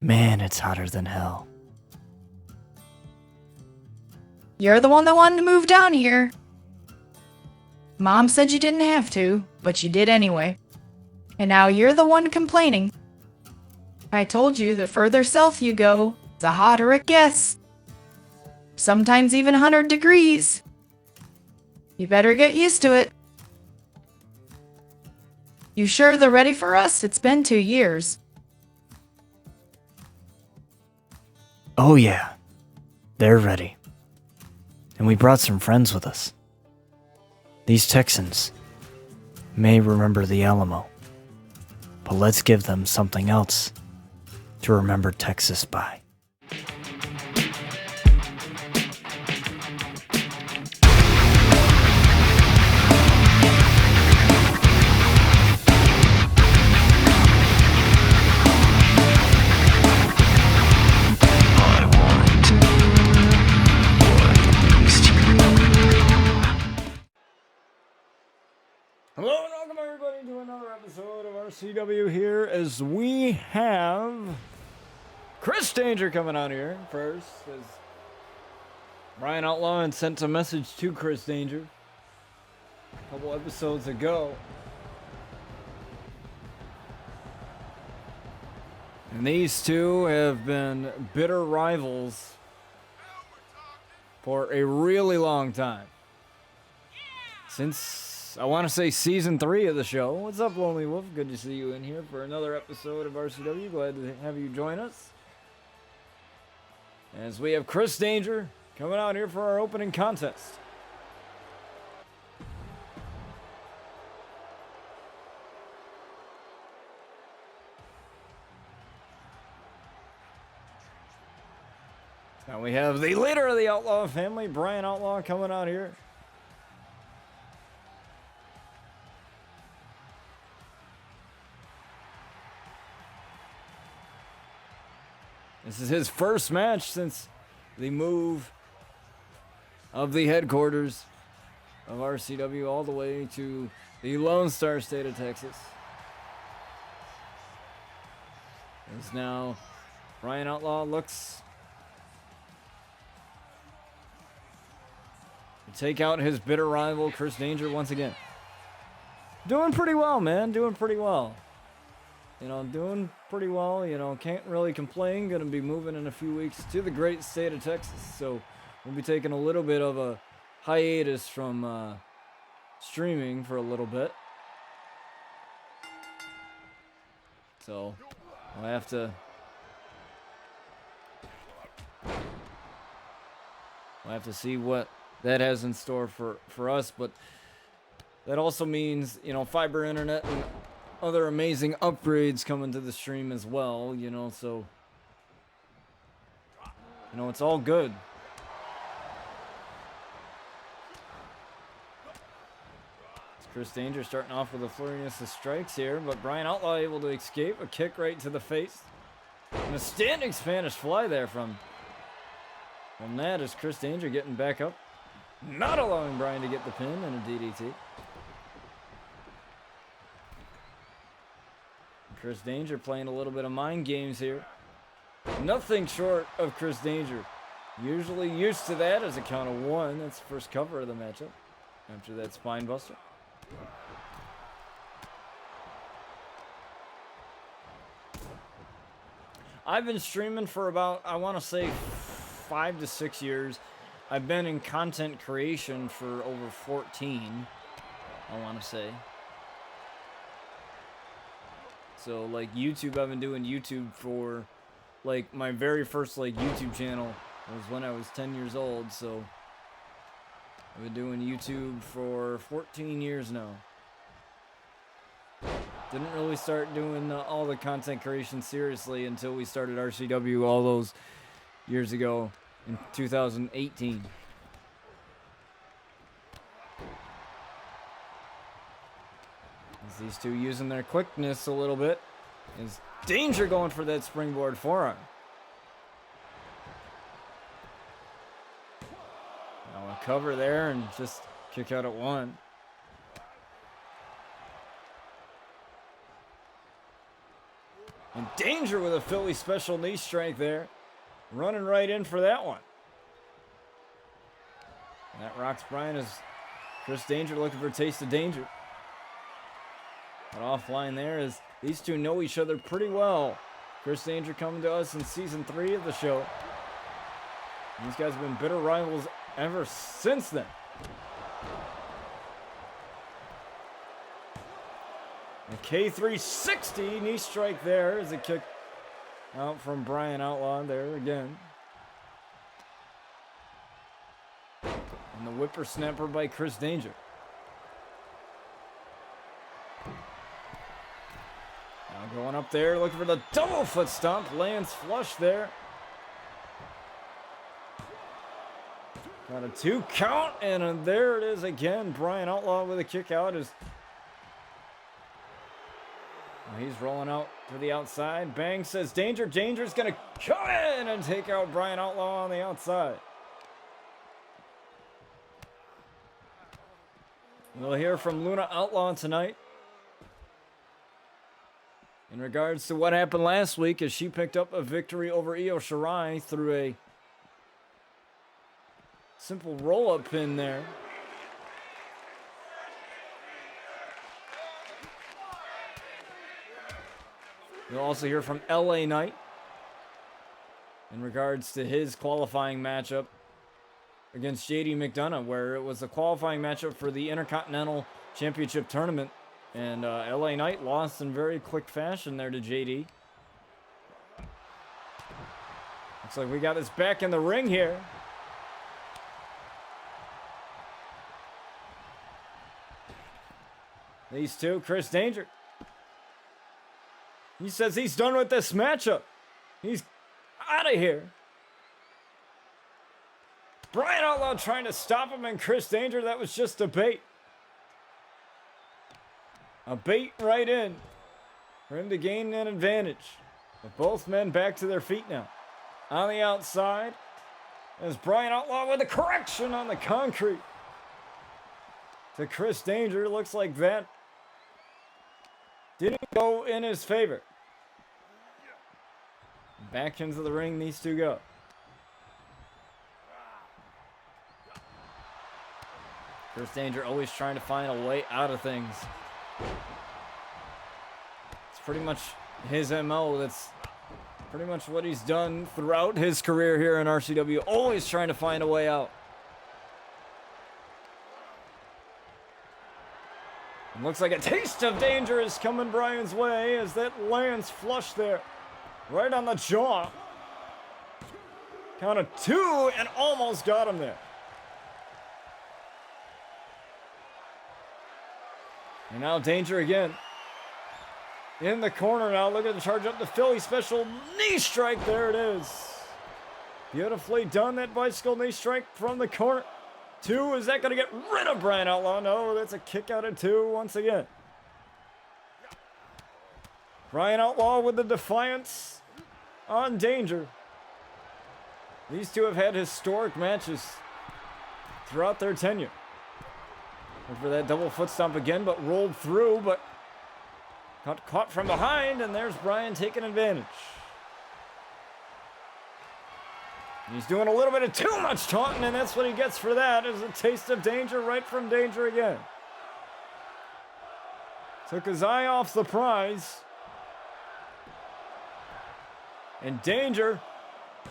Man, it's hotter than hell. You're the one that wanted to move down here. Mom said you didn't have to, but you did anyway. And now you're the one complaining. I told you the further south you go, the hotter it gets. Sometimes even 100 degrees. You better get used to it. You sure they're ready for us? It's been 2 years. Oh yeah, they're ready. And we brought some friends with us. These Texans may remember the Alamo, but let's give them something else to remember Texas by. Hello and welcome everybody to another episode of RCW here as we have Chris Danger coming on here first, as Bryan Outlaw had sent a message to Chris Danger a couple episodes ago. And these two have been bitter rivals for a really long time. Since I want to say season 3 of the show. What's up, Lonely Wolf? Good to see you in here for another episode of RCW. Glad to have you join us. As we have Chris Danger coming out here for our opening contest. Now we have the leader of the Outlaw family, Bryan Outlaw, coming out here. This is his first match since the move of the headquarters of RCW all the way to the Lone Star State of Texas. As now Bryan Outlaw looks to take out his bitter rival Chris Danger once again. Doing pretty well, man. Doing pretty well. Doing pretty well, can't really complain. Gonna be moving in a few weeks to the great state of Texas, so we'll be taking a little bit of a hiatus from streaming for a little bit. So I'll have to see what that has in store for us, but that also means, fiber internet and other amazing upgrades coming to the stream as well, so it's all good. It's Chris Danger starting off with a flurriness of strikes here, but Bryan Outlaw able to escape a kick right to the face. And a standing Spanish fly there from that is Chris Danger getting back up, not allowing Bryan to get the pin and a DDT. Chris Danger playing a little bit of mind games here. Nothing short of Chris Danger. Usually used to that as a count of 1. That's the first cover of the matchup after that spine buster. I've been streaming for about, I want to say, 5 to 6 years. I've been in content creation for over 14, I want to say. So, YouTube, I've been doing YouTube for, my very first, YouTube channel was when I was 10 years old, so I've been doing YouTube for 14 years now. Didn't really start doing all the content creation seriously until we started RCW all those years ago in 2018. These two using their quickness a little bit. Is Danger going for that springboard forearm. Now a cover there and just kick out at 1. And Danger with a Philly special knee strike there. Running right in for that one. And that rocks Bryan as Chris Danger looking for a taste of danger. But offline there is these two know each other pretty well. Chris Danger coming to us in season 3 of the show. These guys have been bitter rivals ever since then. A K360 knee strike there as a kick out from Bryan Outlaw there again. And the whippersnapper by Chris Danger. Now going up there looking for the double foot stomp. Lands flush there. Got a 2 count, and there it is again. Bryan Outlaw with a kick out. He's rolling out to the outside. Bang says Danger. Danger's going to come in and take out Bryan Outlaw on the outside. We'll hear from Luna Outlaw tonight in regards to what happened last week as she picked up a victory over Io Shirai through a simple roll-up pin there. We'll also hear from LA Knight in regards to his qualifying matchup against JD McDonagh, where it was a qualifying matchup for the Intercontinental Championship Tournament. And LA Knight lost in very quick fashion there to JD. Looks like we got this back in the ring here. These two, Chris Danger. He says he's done with this matchup. He's out of here. Bryan Outlaw trying to stop him, and Chris Danger, that was just a bait. A bait right in for him to gain an advantage. But both men back to their feet now. On the outside, as Bryan Outlaw with a correction on the concrete. To Chris Danger, looks like that didn't go in his favor. Back into the ring, these two go. Chris Danger always trying to find a way out of things. It's pretty much his MO. That's pretty much what he's done throughout his career here in RCW. Always trying to find a way out. And looks like a taste of danger is coming Bryan's way as that lands flush there. Right on the jaw. Count of 2 and almost got him there. And now Danger again. In the corner now, looking to charge up the Philly special knee strike. There it is. Beautifully done, that bicycle knee strike from the corner. 2, is that going to get rid of Bryan Outlaw? No, that's a kick out of 2 once again. Bryan Outlaw with the defiance on Danger. These two have had historic matches throughout their tenure. And for that double foot stomp again, but rolled through, but got caught from behind, and there's Bryan taking advantage. He's doing a little bit of too much taunting, and that's what he gets for that, is a taste of danger right from Danger again. Took his eye off the prize. And Danger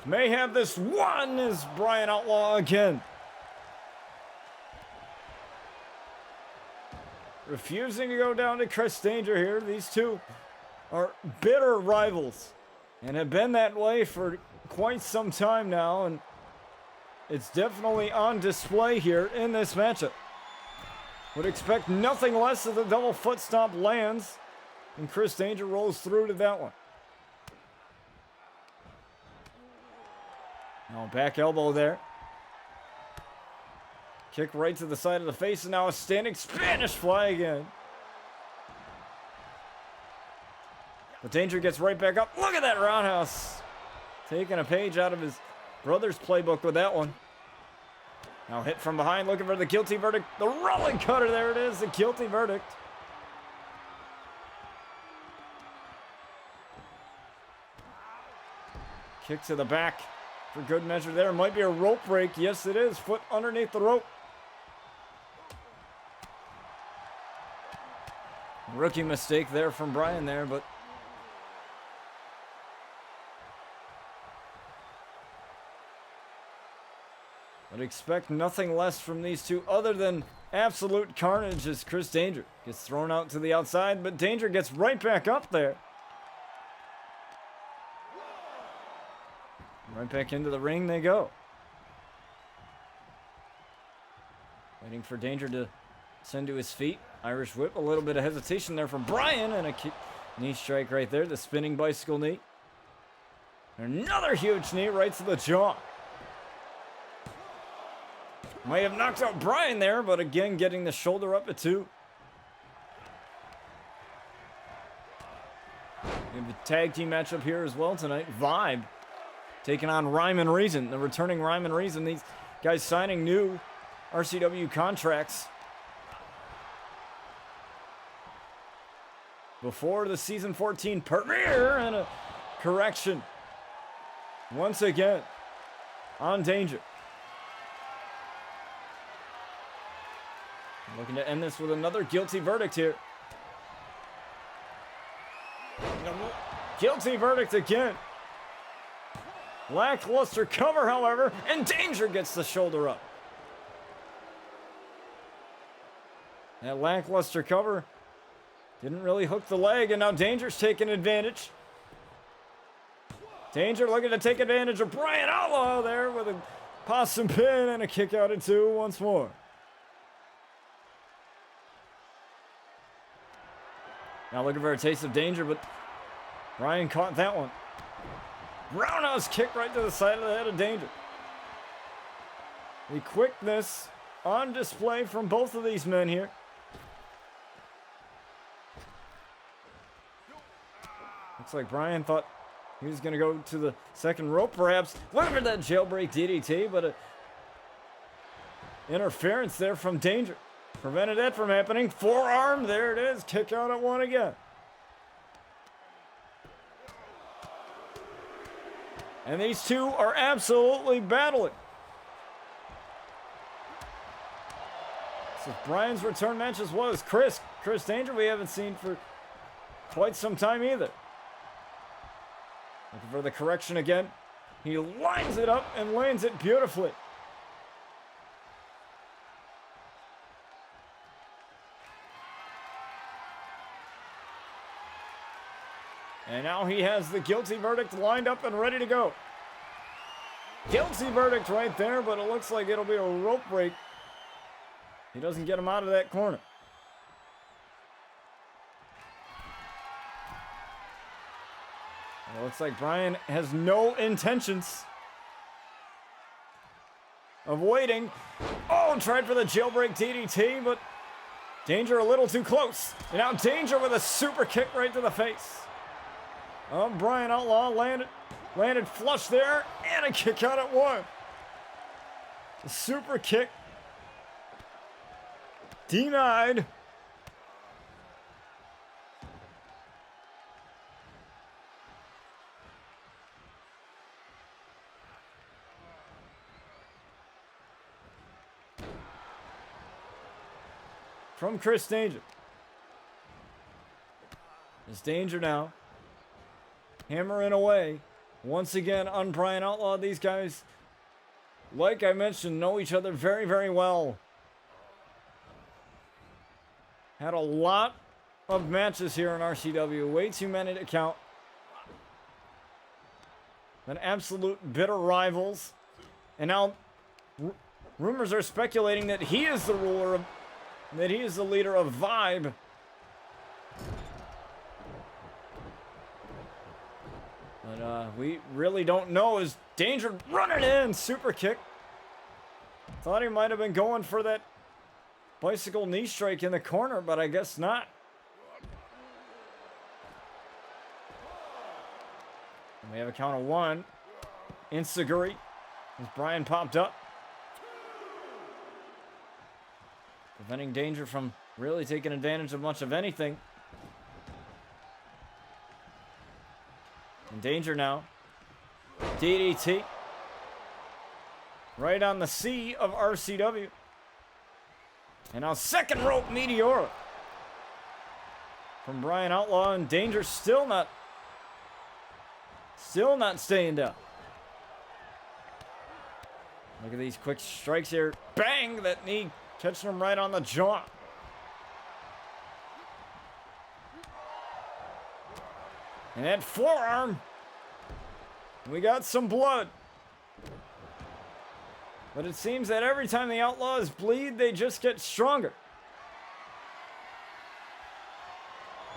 may have this one as Bryan Outlaw again. Refusing to go down to Chris Danger here. These two are bitter rivals and have been that way for quite some time now, and it's definitely on display here in this matchup. Would expect nothing less of the double foot stomp lands, and Chris Danger rolls through to that one. Now back elbow there. Kick right to the side of the face, and now a standing Spanish fly again. But Danger gets right back up. Look at that roundhouse. Taking a page out of his brother's playbook with that one. Now hit from behind, looking for the guilty verdict. The rolling cutter, there it is, the guilty verdict. Kick to the back for good measure there. Might be a rope break. Yes, it is. Foot underneath the rope. Rookie mistake there from Bryan there, but expect nothing less from these two other than absolute carnage as Chris Danger gets thrown out to the outside, but Danger gets right back up there. Right back into the ring they go. Waiting for Danger to send to his feet. Irish whip, a little bit of hesitation there from Bryan, and a knee strike right there, the spinning bicycle knee. Another huge knee right to the jaw. Might have knocked out Bryan there, but again, getting the shoulder up at 2. We have a tag team matchup here as well tonight. Vibe taking on Rhyme and Reason, the returning Rhyme and Reason. These guys signing new RCW contracts before the season 14 premiere, and a correction once again on Danger. Looking to end this with another guilty verdict here. Guilty verdict again. Lackluster cover, however, and Danger gets the shoulder up. That lackluster cover didn't really hook the leg, and now Danger's taking advantage. Danger looking to take advantage of Bryan Outlaw there with a possum pin and a kick out at 2 once more. Now looking for a taste of Danger, but Bryan caught that one. Roundhouse kick right to the side of the head of Danger. The quickness on display from both of these men here. Looks like Bryan thought he was going to go to the second rope, perhaps. Looking for that jailbreak DDT, but interference there from Danger prevented that from happening. Forearm, there it is. Kick out at 1 again. And these two are absolutely battling. This is Bryan's return match as well as Chris Danger we haven't seen for quite some time either. Looking for the correction again. He lines it up and lands it beautifully. And now he has the guilty verdict lined up and ready to go. Guilty verdict right there, but it looks like it'll be a rope break. He doesn't get him out of that corner. It looks like Bryan has no intentions of waiting. Oh, tried for the jailbreak DDT, but Danger a little too close. And now Danger with a super kick right to the face. Oh, Bryan Outlaw landed flush there, and a kick out at 1. A super kick denied. From Chris Danger. It's Danger now. Hammering away once again on Bryan Outlaw. These guys, like I mentioned, know each other very, very well. Had a lot of matches here in RCW. Way too many to count. Been absolute bitter rivals. And now rumors are speculating that he is the ruler of, that he is the leader of Vibe. But we really don't know. Is Danger running in? Super kick. Thought he might have been going for that bicycle knee strike in the corner, but I guess not. And we have a count of 1. Insaguri as Bryan popped up. Preventing Danger from really taking advantage of much of anything. And Danger now DDT. Right on the C of RCW. And now second rope Meteora. From Bryan Outlaw, and Danger still not staying down. Look at these quick strikes here. Bang! That knee catching him right on the jaw. And that forearm. We got some blood. But it seems that every time the Outlaws bleed, they just get stronger.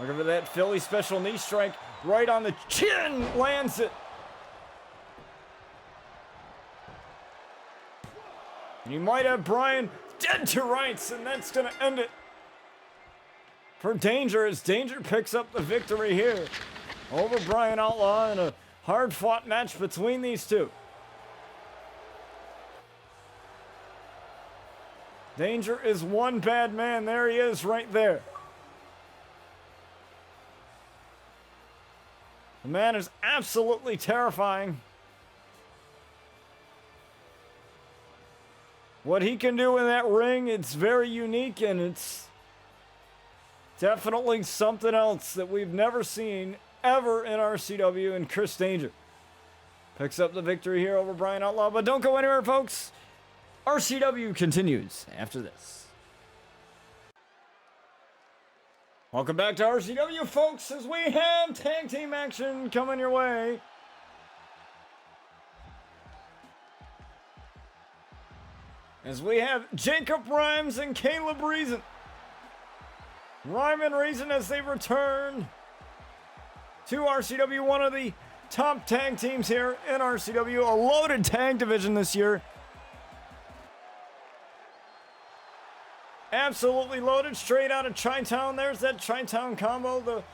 Looking for that Philly special knee strike right on the chin. Lands it. And you might have Bryan dead to rights, and that's going to end it for Danger, as Danger picks up the victory here over Bryan Outlaw in a hard-fought match between these two. Danger is one bad man. There he is right there. The man is absolutely terrifying. What he can do in that ring, it's very unique, and it's definitely something else that we've never seen ever in RCW. And Chris Danger picks up the victory here over Bryan Outlaw. But don't go anywhere, folks. RCW continues after this. Welcome back to RCW, folks, as we have tag team action coming your way. As we have Jacob Rhymes and Caleb Reason. Rhyme and Reason as they return to RCW, one of the top tag teams here in RCW. A loaded tag division this year. Absolutely loaded, straight out of Chi-Town. There's that Chi-Town combo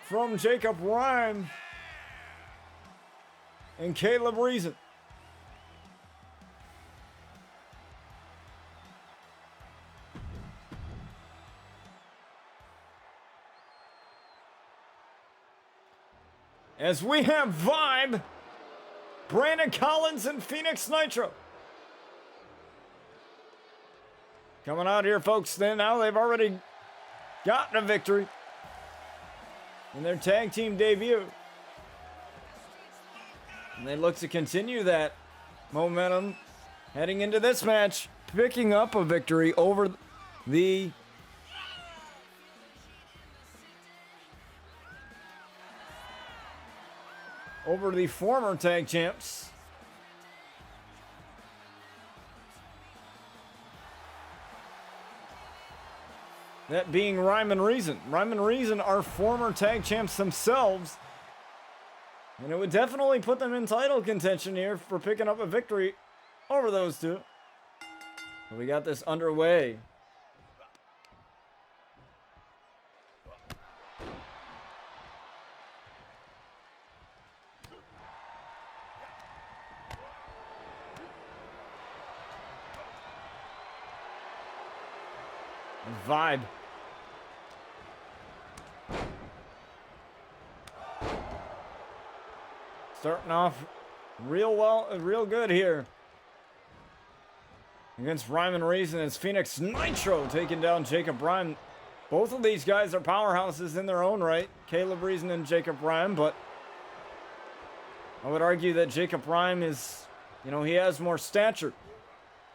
from Jacob Rhyme and Caleb Reason. As we have Vibe, Brandon Collins, and Phoenix Nitro coming out here, folks. Now they've already gotten a victory in their tag team debut, and they look to continue that momentum heading into this match, picking up a victory over the former tag champs. That being Rhyme and Reason. Rhyme and Reason are former tag champs themselves, and it would definitely put them in title contention here for picking up a victory over those two. So we got this underway. Vibe. Starting off real good here against Rhyme and Reason, as Phoenix Nitro taking down Jacob Rhyme. Both of these guys are powerhouses in their own right, Caleb Reason and Jacob Rhyme, but I would argue that Jacob Rhyme is, he has more stature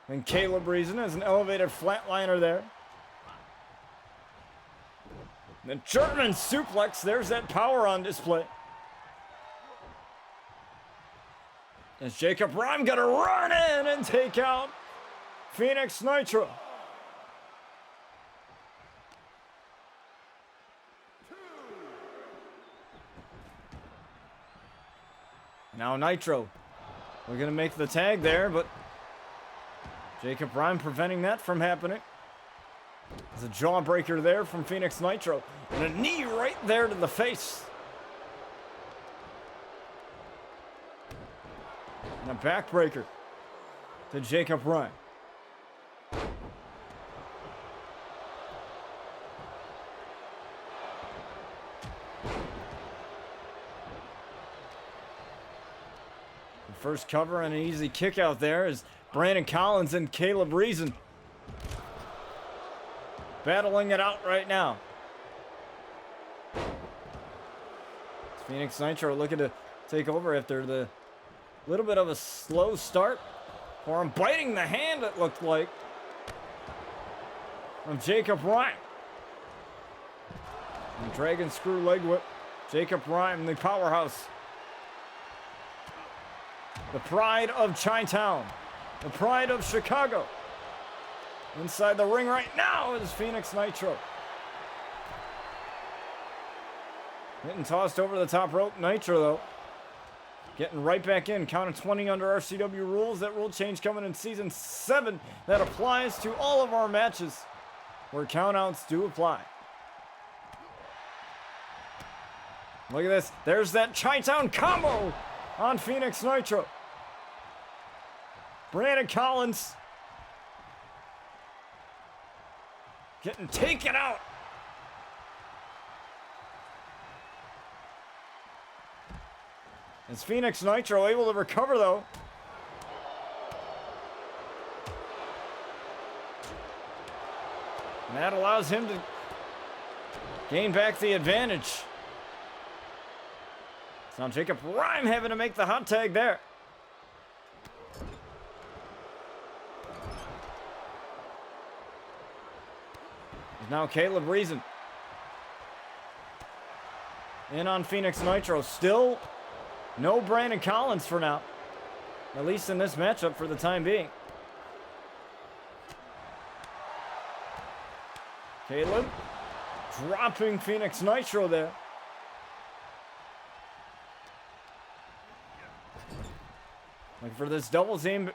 than Caleb Reason as an elevated flatliner there. The German suplex, there's that power on display. As Jacob Rhyme gonna run in and take out Phoenix Nitro. Now Nitro. We're gonna make the tag there, but Jacob Rhyme preventing that from happening. There's a jawbreaker there from Phoenix Nitro. And a knee right there to the face. And a backbreaker to Jacob Rhyme. First cover and an easy kick out there is Brandon Collins and Caleb Reason battling it out right now. Phoenix Nitro looking to take over after the little bit of a slow start for him, biting the hand, it looked like, from Jacob Rhyme. And Dragon Screw Leg Whip. Jacob Rhyme, the powerhouse. The pride of Chi-Town. The pride of Chicago. Inside the ring right now is Phoenix Nitro. Getting tossed over the top rope. Nitro, though, getting right back in. Count of 20 under RCW rules. That rule change coming in Season 7. That applies to all of our matches where countouts do apply. Look at this. There's that Chi-Town combo on Phoenix Nitro. Brandon Collins getting taken out. Is Phoenix Nitro able to recover, though? And that allows him to gain back the advantage. So now Jacob Rhyme having to make the hot tag there. Now Caleb Reason in on Phoenix Nitro. Still no Brandon Collins for now. At least in this matchup for the time being. Caleb dropping Phoenix Nitro there. Looking for this double team.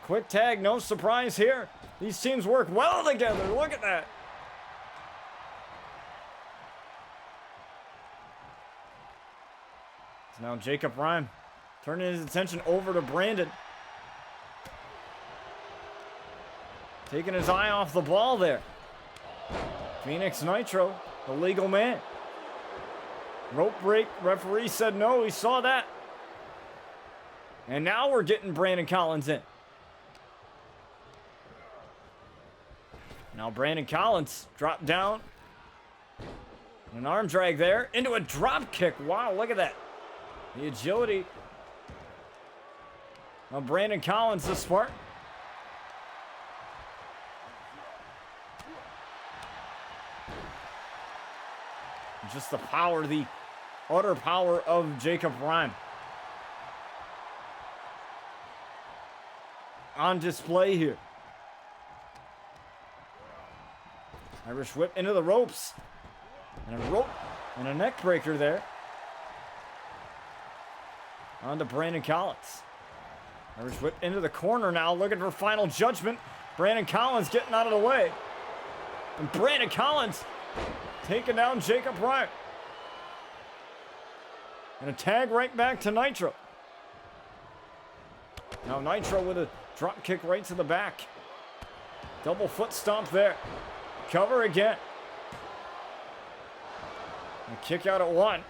Quick tag, no surprise here. These teams work well together. Look at that. So now Jacob Rhyme turning his attention over to Brandon. Taking his eye off the ball there. Phoenix Nitro, the legal man. Rope break, referee said no, he saw that. And now we're getting Brandon Collins in. Now Brandon Collins dropped down. An arm drag there into a drop kick. Wow, look at that. The agility of Brandon Collins, the Spartan. Just the power, the utter power of Jacob Rhyme on display here. Irish whip into the ropes. And a rope and a neck breaker there. On to Brandon Collins. Irish whip into the corner now, looking for final judgment. Brandon Collins getting out of the way. And Brandon Collins taking down Jacob Rhyme. And a tag right back to Nitro. Now Nitro with a drop kick right to the back. Double foot stomp there. Cover again. And kick out at one.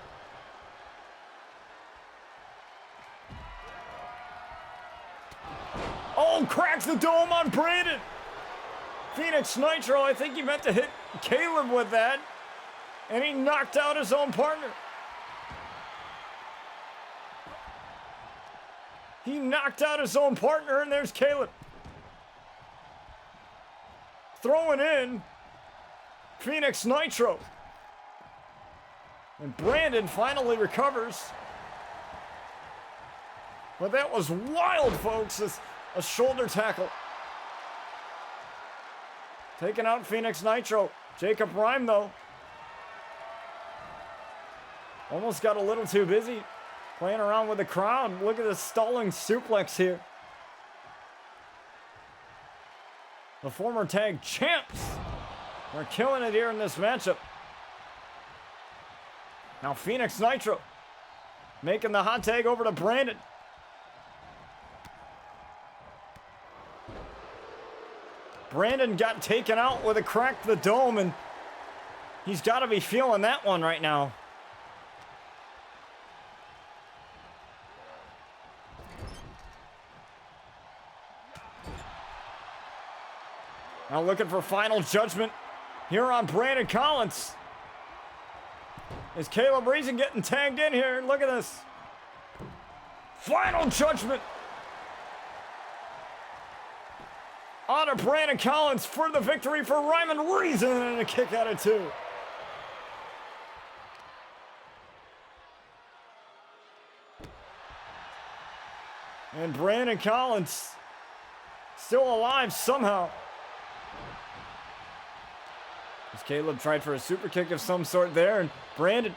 Oh, cracks the dome on Brandon. Phoenix Nitro, I think he meant to hit Caleb with that. And he knocked out his own partner. He knocked out his own partner, and there's Caleb. Throwing in Phoenix Nitro. And Brandon finally recovers. But that was wild, folks. It's a shoulder tackle. Taking out Phoenix Nitro. Jacob Rhyme, though, almost got a little too busy playing around with the crowd. Look at the stalling suplex here. The former tag champs are killing it here in this matchup. Now Phoenix Nitro making the hot tag over to Brandon. Brandon got taken out with a crack the dome, and he's got to be feeling that one right now. Now looking for final judgment here on Brandon Collins. Is Caleb Reason getting tagged in here? Look at this. Final judgment on Brandon Collins for the victory for Ryman Reason, and a kick out of 2. And Brandon Collins still alive somehow. As Caleb tried for a super kick of some sort there, and Brandon,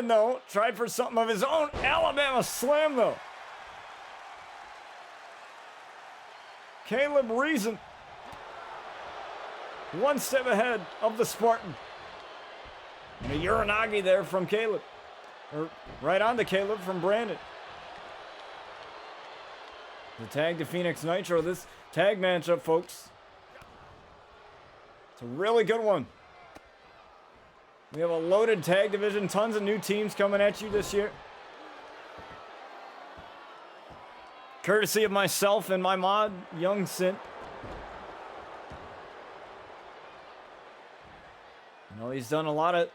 though, tried for something of his own. Alabama slam, though. Caleb Reason, one step ahead of the Spartan. And a Uranagi there from Caleb. Or right on to Caleb from Brandon. The tag to Phoenix Nitro. This tag matchup, folks, it's a really good one. We have a loaded tag division. Tons of new teams coming at you this year. Courtesy of myself and my mod, Young Sin. You know, he's done a lot of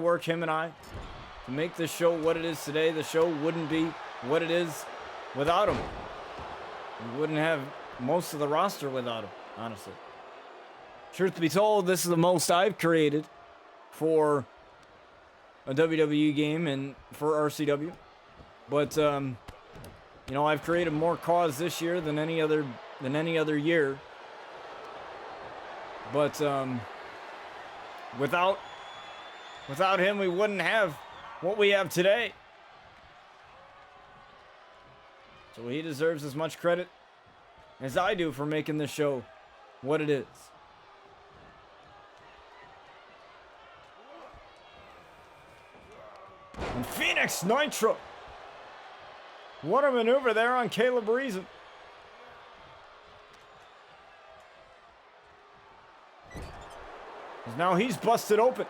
work, him and I, to make this show what it is today. The show wouldn't be what it is without him. We wouldn't have most of the roster without him, honestly. Truth be told, this is the most I've created for a WWE game and for RCW. But you know, I've created more cause this year than any other year. But without him, we wouldn't have what we have today. So he deserves as much credit as I do for making this show what it is. And Phoenix Nitro. What a maneuver there on Caleb Reason. Now he's busted open.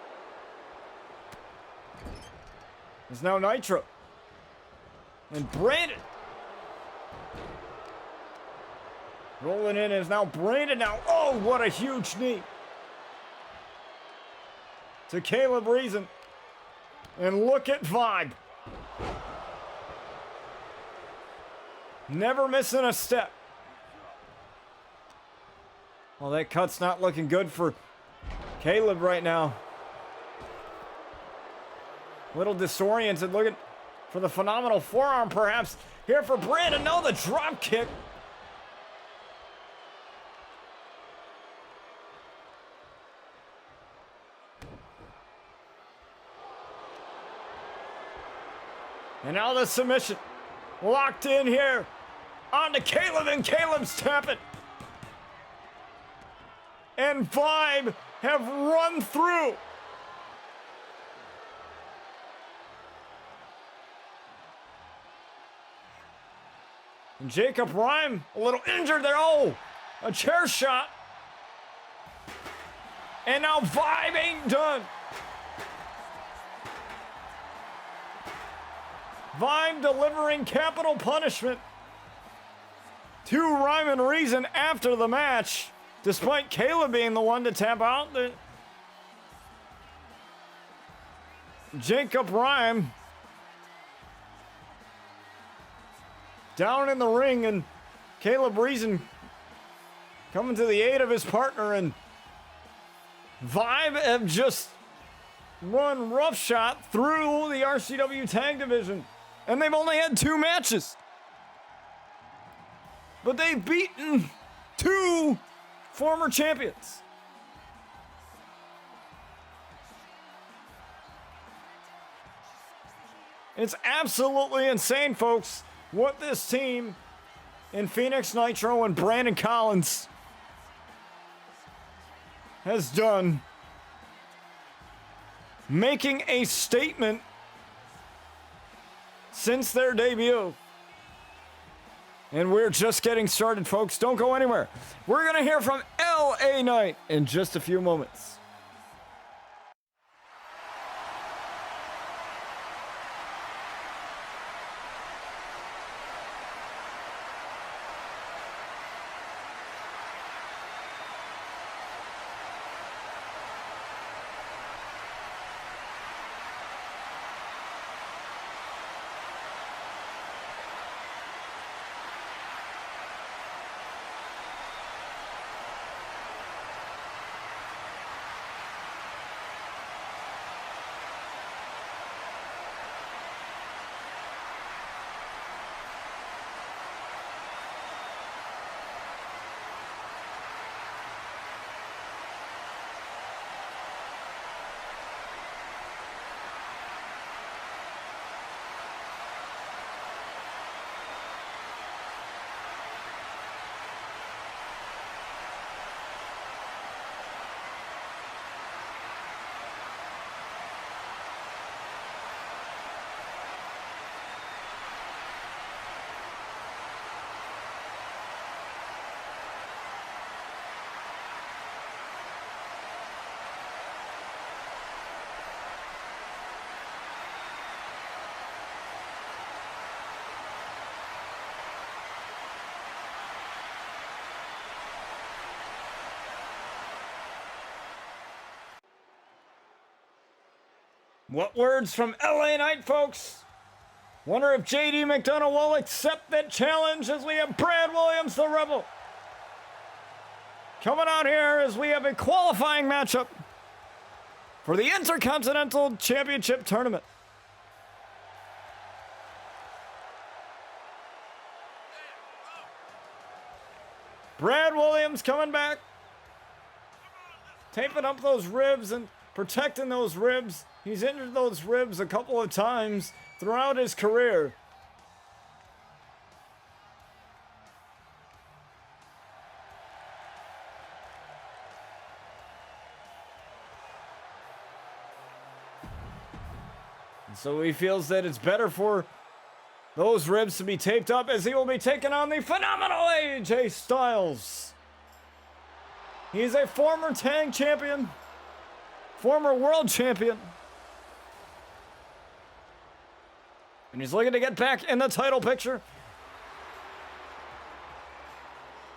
It's now Nitro. And Brandon. Rolling in is now Brandon now. Oh, what a huge knee. To Caleb Reason. And look at Vibe. Never missing a step. Well, that cut's not looking good for Caleb right now. Little disoriented, looking for the phenomenal forearm perhaps here for Brandon. No, the drop kick. And now the submission. Locked in here. On to Caleb, and Caleb's tapping. And Vibe have run through. And Jacob Rhyme, a little injured there. Oh, a chair shot. And now Vibe ain't done. Vibe delivering capital punishment to Ryman Reason after the match, despite Caleb being the one to tap out. Jacob Rhyme down in the ring, and Caleb Reason coming to the aid of his partner, and Vibe have just run roughshod through the RCW tag division. And they've only had 2 matches. But they've beaten 2 former champions. It's absolutely insane, folks, what this team in Phoenix Nitro and Brandon Collins has done. Making a statement since their debut. And we're just getting started, folks. Don't go anywhere. We're going to hear from LA Knight in just a few moments. What words from LA Knight, folks? Wonder if JD McDonagh will accept that challenge as we have Brad Williams, the Rebel, coming out here as we have a qualifying matchup for the Intercontinental Championship Tournament. Brad Williams coming back, taping up those ribs and protecting those ribs. He's injured those ribs a couple of times throughout his career. And so he feels that it's better for those ribs to be taped up as he will be taking on the phenomenal AJ Styles. He's a former tag champion, former world champion. And he's looking to get back in the title picture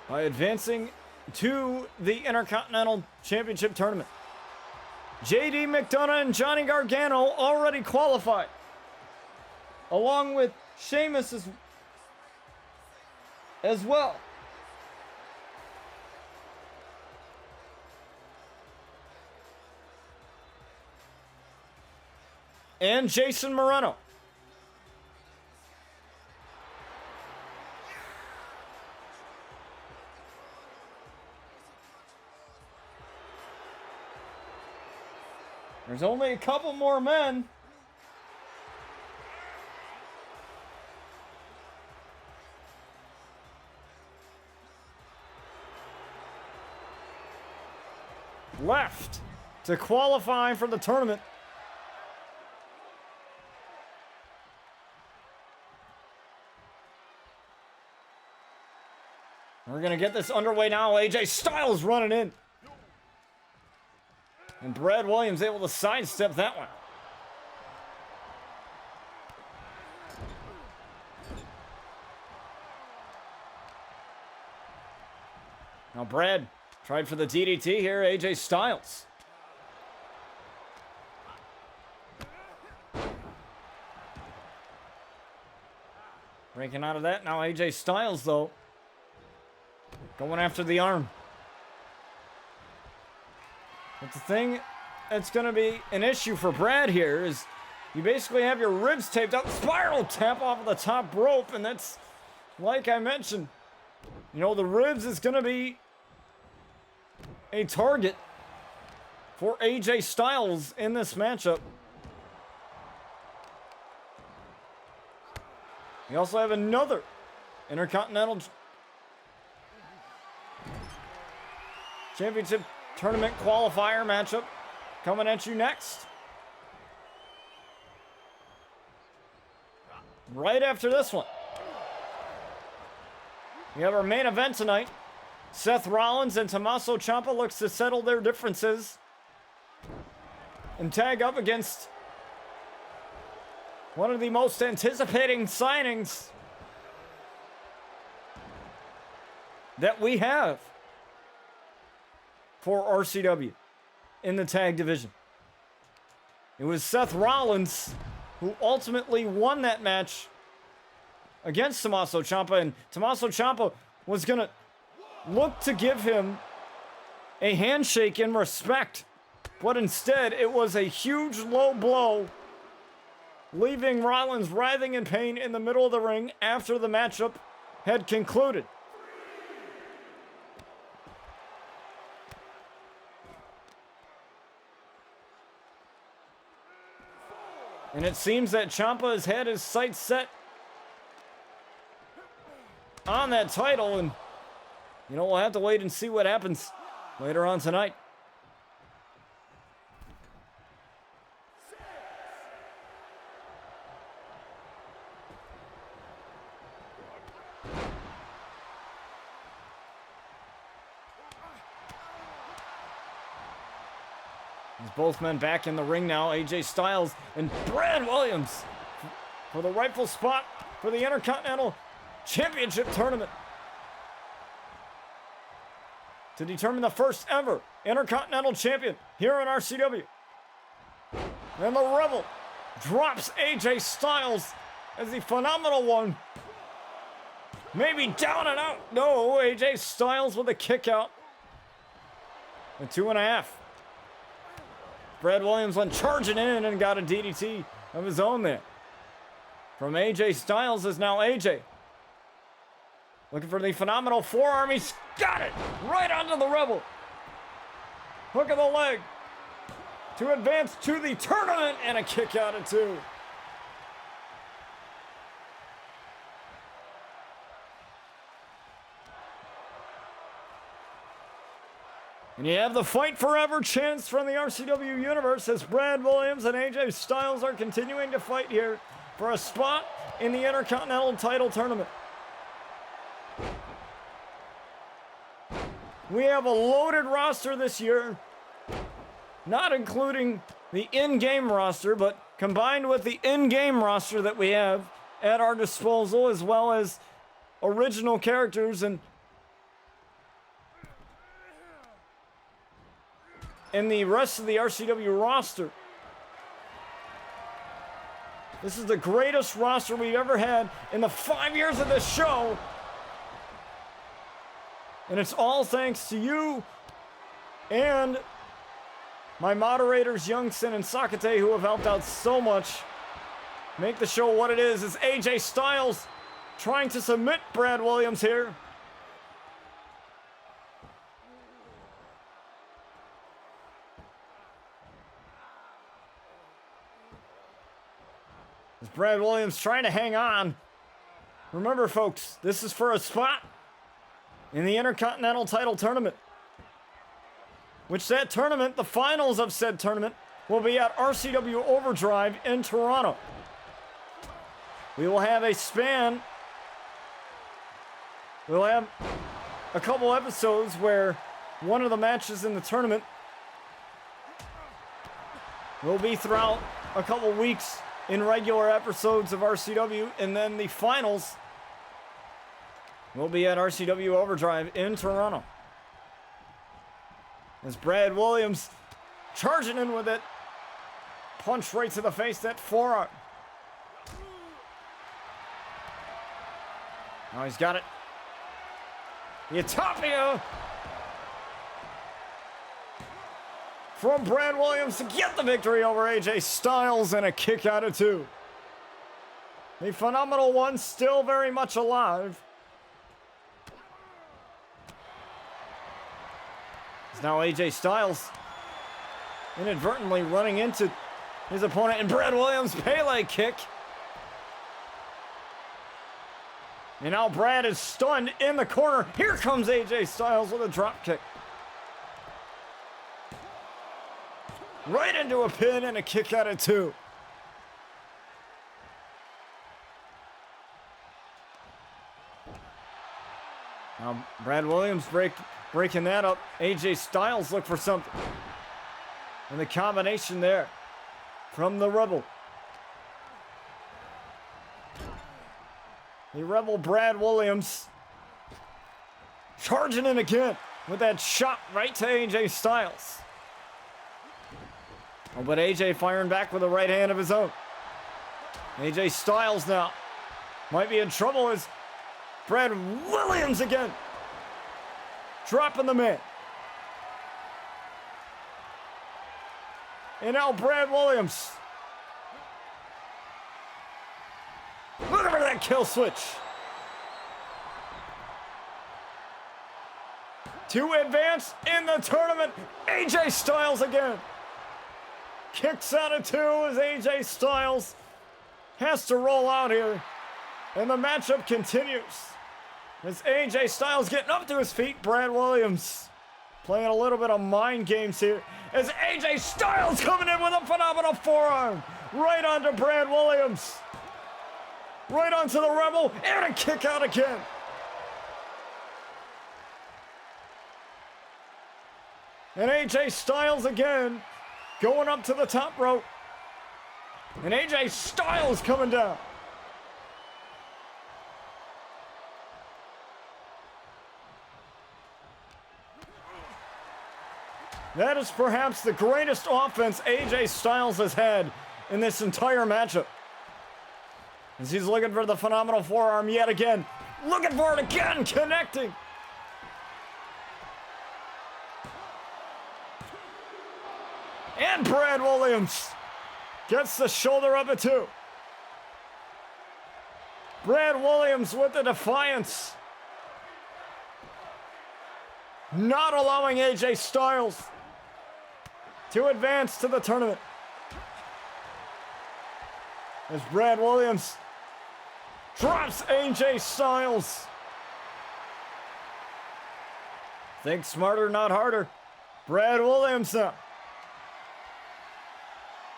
by advancing to the Intercontinental Championship Tournament. JD McDonagh and Johnny Gargano already qualified, along with Sheamus as well. And Jason Moreno. There's only a couple more men. Left to qualify for the tournament. We're going to get this underway now. AJ Styles running in. And Brad Williams able to sidestep that one. Now Brad tried for the DDT here. AJ Styles. Breaking out of that. Now AJ Styles, though, going after the arm. But the thing that's going to be an issue for Brad here is you basically have your ribs taped up, spiral tap off of the top rope, and that's, like I mentioned, you know, the ribs is going to be a target for AJ Styles in this matchup. You also have another Intercontinental Championship Tournament qualifier matchup coming at you next. Right after this one, we have our main event tonight. Seth Rollins and Tommaso Ciampa looks to settle their differences and tag up against one of the most anticipating signings that we have for RCW in the tag division. It was Seth Rollins who ultimately won that match against Tommaso Ciampa, and Tommaso Ciampa was going to look to give him a handshake in respect, but instead it was a huge low blow, leaving Rollins writhing in pain in the middle of the ring after the matchup had concluded. And it seems that Ciampa has had his sights set on that title, and you know, we'll have to wait and see what happens later on tonight. As both men back in the ring now, AJ Styles and Brad Williams for the rightful spot for the Intercontinental Championship Tournament to determine the first ever Intercontinental Champion here on RCW. And the Rebel drops AJ Styles as the Phenomenal One. Maybe down and out. No, AJ Styles with a kick out. A 2.5. Brad Williams went charging in and got a DDT of his own there. From AJ Styles is now AJ. Looking for the Phenomenal forearm. He's got it right onto the Rebel. Hook of the leg to advance to the tournament and a kick out at 2. And you have the fight forever chance from the RCW universe as Brad Williams and AJ Styles are continuing to fight here for a spot in the Intercontinental title tournament. We have a loaded roster this year, not including the in-game roster, but combined with the in-game roster that we have at our disposal, as well as original characters and the rest of the RCW roster. This is the greatest roster we've ever had in the 5 years of this show. And it's all thanks to you and my moderators, Youngson and Sakate, who have helped out so much. Make the show what it is. It's AJ Styles trying to submit Brad Williams here. As Brad Williams trying to hang on. Remember, folks, this is for a spot in the Intercontinental title tournament. Which that tournament, the finals of said tournament, will be at RCW Overdrive in Toronto. We will have a span. We'll have a couple episodes where one of the matches in the tournament will be throughout a couple weeks in regular episodes of RCW, and then the finals will be at RCW Overdrive in Toronto. As Brad Williams charging in with it. Punch right to the face, that forearm. Now he's got it. Utopia from Brad Williams to get the victory over AJ Styles and a kick out of 2. The Phenomenal One still very much alive. It's now AJ Styles inadvertently running into his opponent, and Brad Williams' Pele kick. And now Brad is stunned in the corner. Here comes AJ Styles with a drop kick. Right into a pin and a kick out of 2. Now Brad Williams breaking that up. AJ Styles look for something. And the combination there from the Rebel. The Rebel Brad Williams charging in again with that shot right to AJ Styles. Oh, but AJ firing back with a right hand of his own. AJ Styles now might be in trouble as Brad Williams again dropping the man. And now Brad Williams. Look at that kill switch. To advance in the tournament, AJ Styles again. Kicks out of 2 as AJ Styles has to roll out here. And the matchup continues. As AJ Styles getting up to his feet, Brad Williams playing a little bit of mind games here. As AJ Styles coming in with a phenomenal forearm. Right onto Brad Williams. Right onto the Rebel, and a kick out again. And AJ Styles again going up to the top rope. And AJ Styles coming down. That is perhaps the greatest offense AJ Styles has had in this entire matchup. As he's looking for the phenomenal forearm yet again. Looking for it again, connecting. And Brad Williams gets the shoulder up at 2. Brad Williams with the defiance. Not allowing AJ Styles to advance to the tournament. As Brad Williams drops AJ Styles. Think smarter, not harder. Brad Williams now.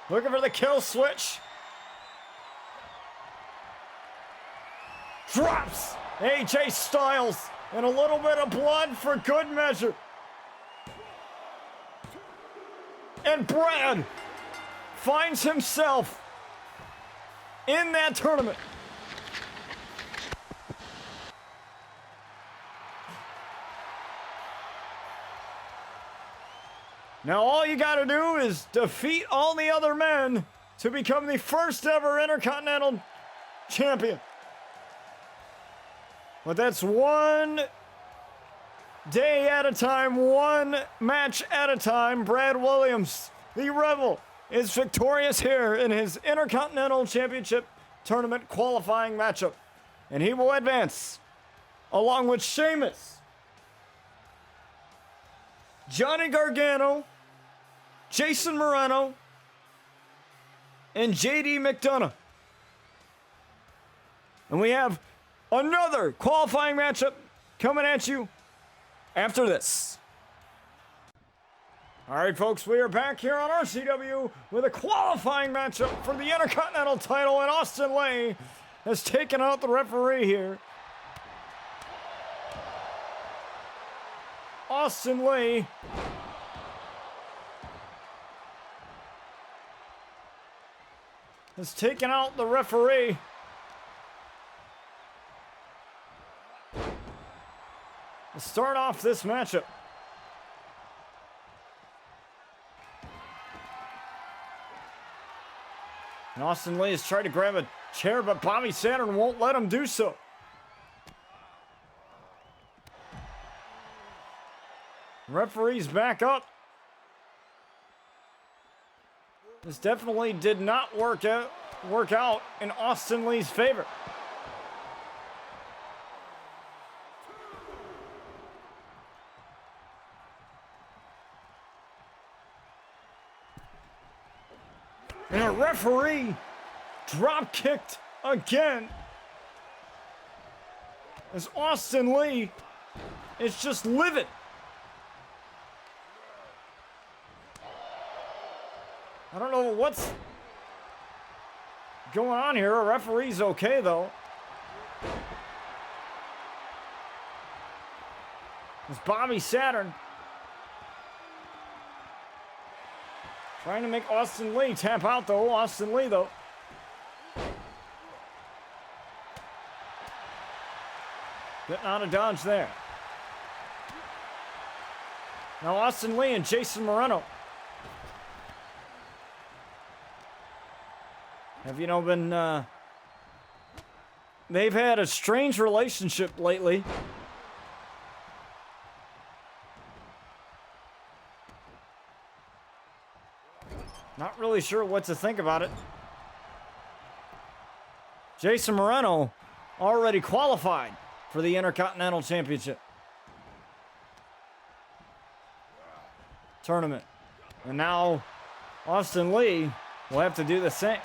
Looking for the kill switch. Drops AJ Styles. And a little bit of blood for good measure. And Brad finds himself in that tournament. Now all you gotta do is defeat all the other men to become the first ever Intercontinental Champion. But that's one day at a time, one match at a time. Brad Williams, the Rebel, is victorious here in his Intercontinental Championship Tournament qualifying matchup. And he will advance along with Sheamus, Johnny Gargano, Jason Moreno, and JD McDonagh. And we have another qualifying matchup coming at you after this. All right, folks, we are back here on RCW with a qualifying matchup for the Intercontinental title, and Austin Lay has taken out the referee here. Austin Lay has taken out the referee. To start off this matchup. And Austin Lee has tried to grab a chair, but Bobby Saturn won't let him do so. Referee's back up. This definitely did not work out in Austin Lee's favor. And a referee drop kicked again. As Austin Lee is just livid. I don't know what's going on here. A referee's okay though. It's Bobby Saturn trying to make Austin Lee tap out though. Austin Lee though. Getting out of dodge there. Now Austin Lee and Jason Moreno have, been, they've had a strange relationship lately. Not really sure what to think about it. Jason Moreno already qualified for the Intercontinental Championship tournament. And now Austin Lee will have to do the same.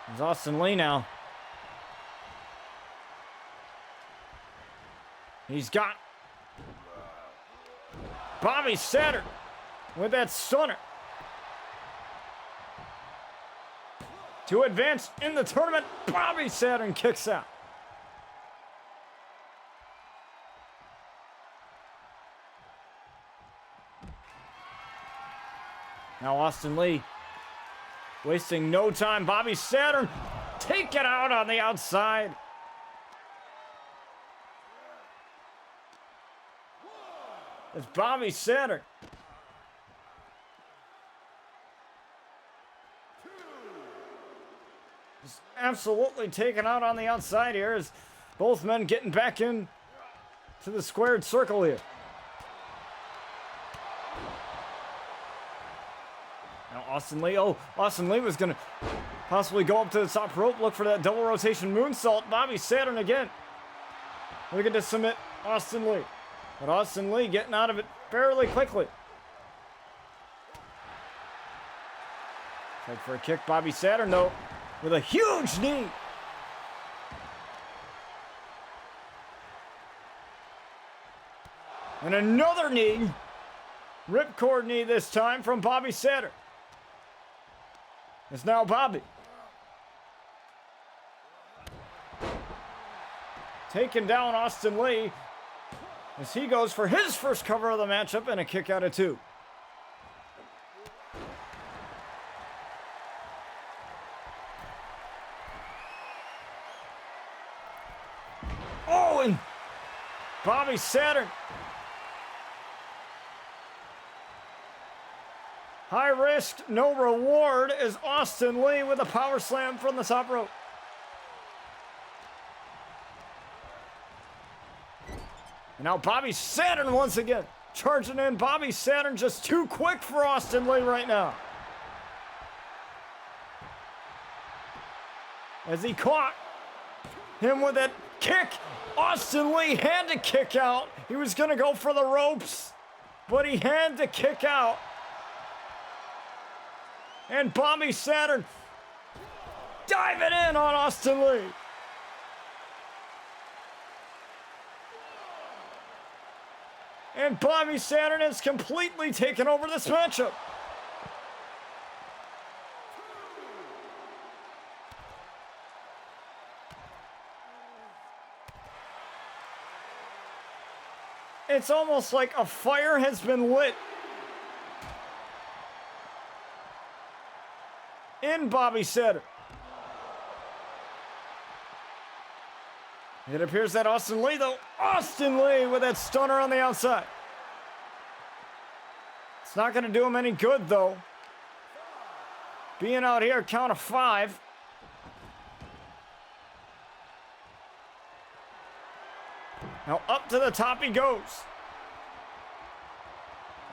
There's Austin Lee now. He's got Bobby Saturn with that stunner to advance in the tournament. Bobby Saturn kicks out. Now Austin Lee wasting no time. Bobby Saturn take it out on the outside. It's Bobby Saturn. Just absolutely taken out on the outside here as both men getting back in to the squared circle here. Now Austin Lee. Oh, Austin Lee was going to possibly go up to the top rope, look for that double rotation moonsault. Bobby Saturn again. Looking to submit Austin Lee. But Austin Lee getting out of it fairly quickly. Take for a kick. Bobby Saturn, though, with a huge knee. And another knee. Ripcord knee this time from Bobby Saturn. It's now Bobby. Taking down Austin Lee as he goes for his first cover of the matchup and a kick out of 2. Oh, and Bobby Saturn. High risk, no reward as Austin Lee with a power slam from the top rope. And now Bobby Saturn once again charging in. Bobby Saturn just too quick for Austin Lee right now. As he caught him with that kick, Austin Lee had to kick out. He was going to go for the ropes, but he had to kick out. And Bobby Saturn diving in on Austin Lee. And Bobby Saturn has completely taken over this matchup. It's almost like a fire has been lit in Bobby Saturn. It appears that Austin Lee, though, Austin Lee with that stunner on the outside. It's not going to do him any good, though. Being out here, count of 5. Now up to the top he goes.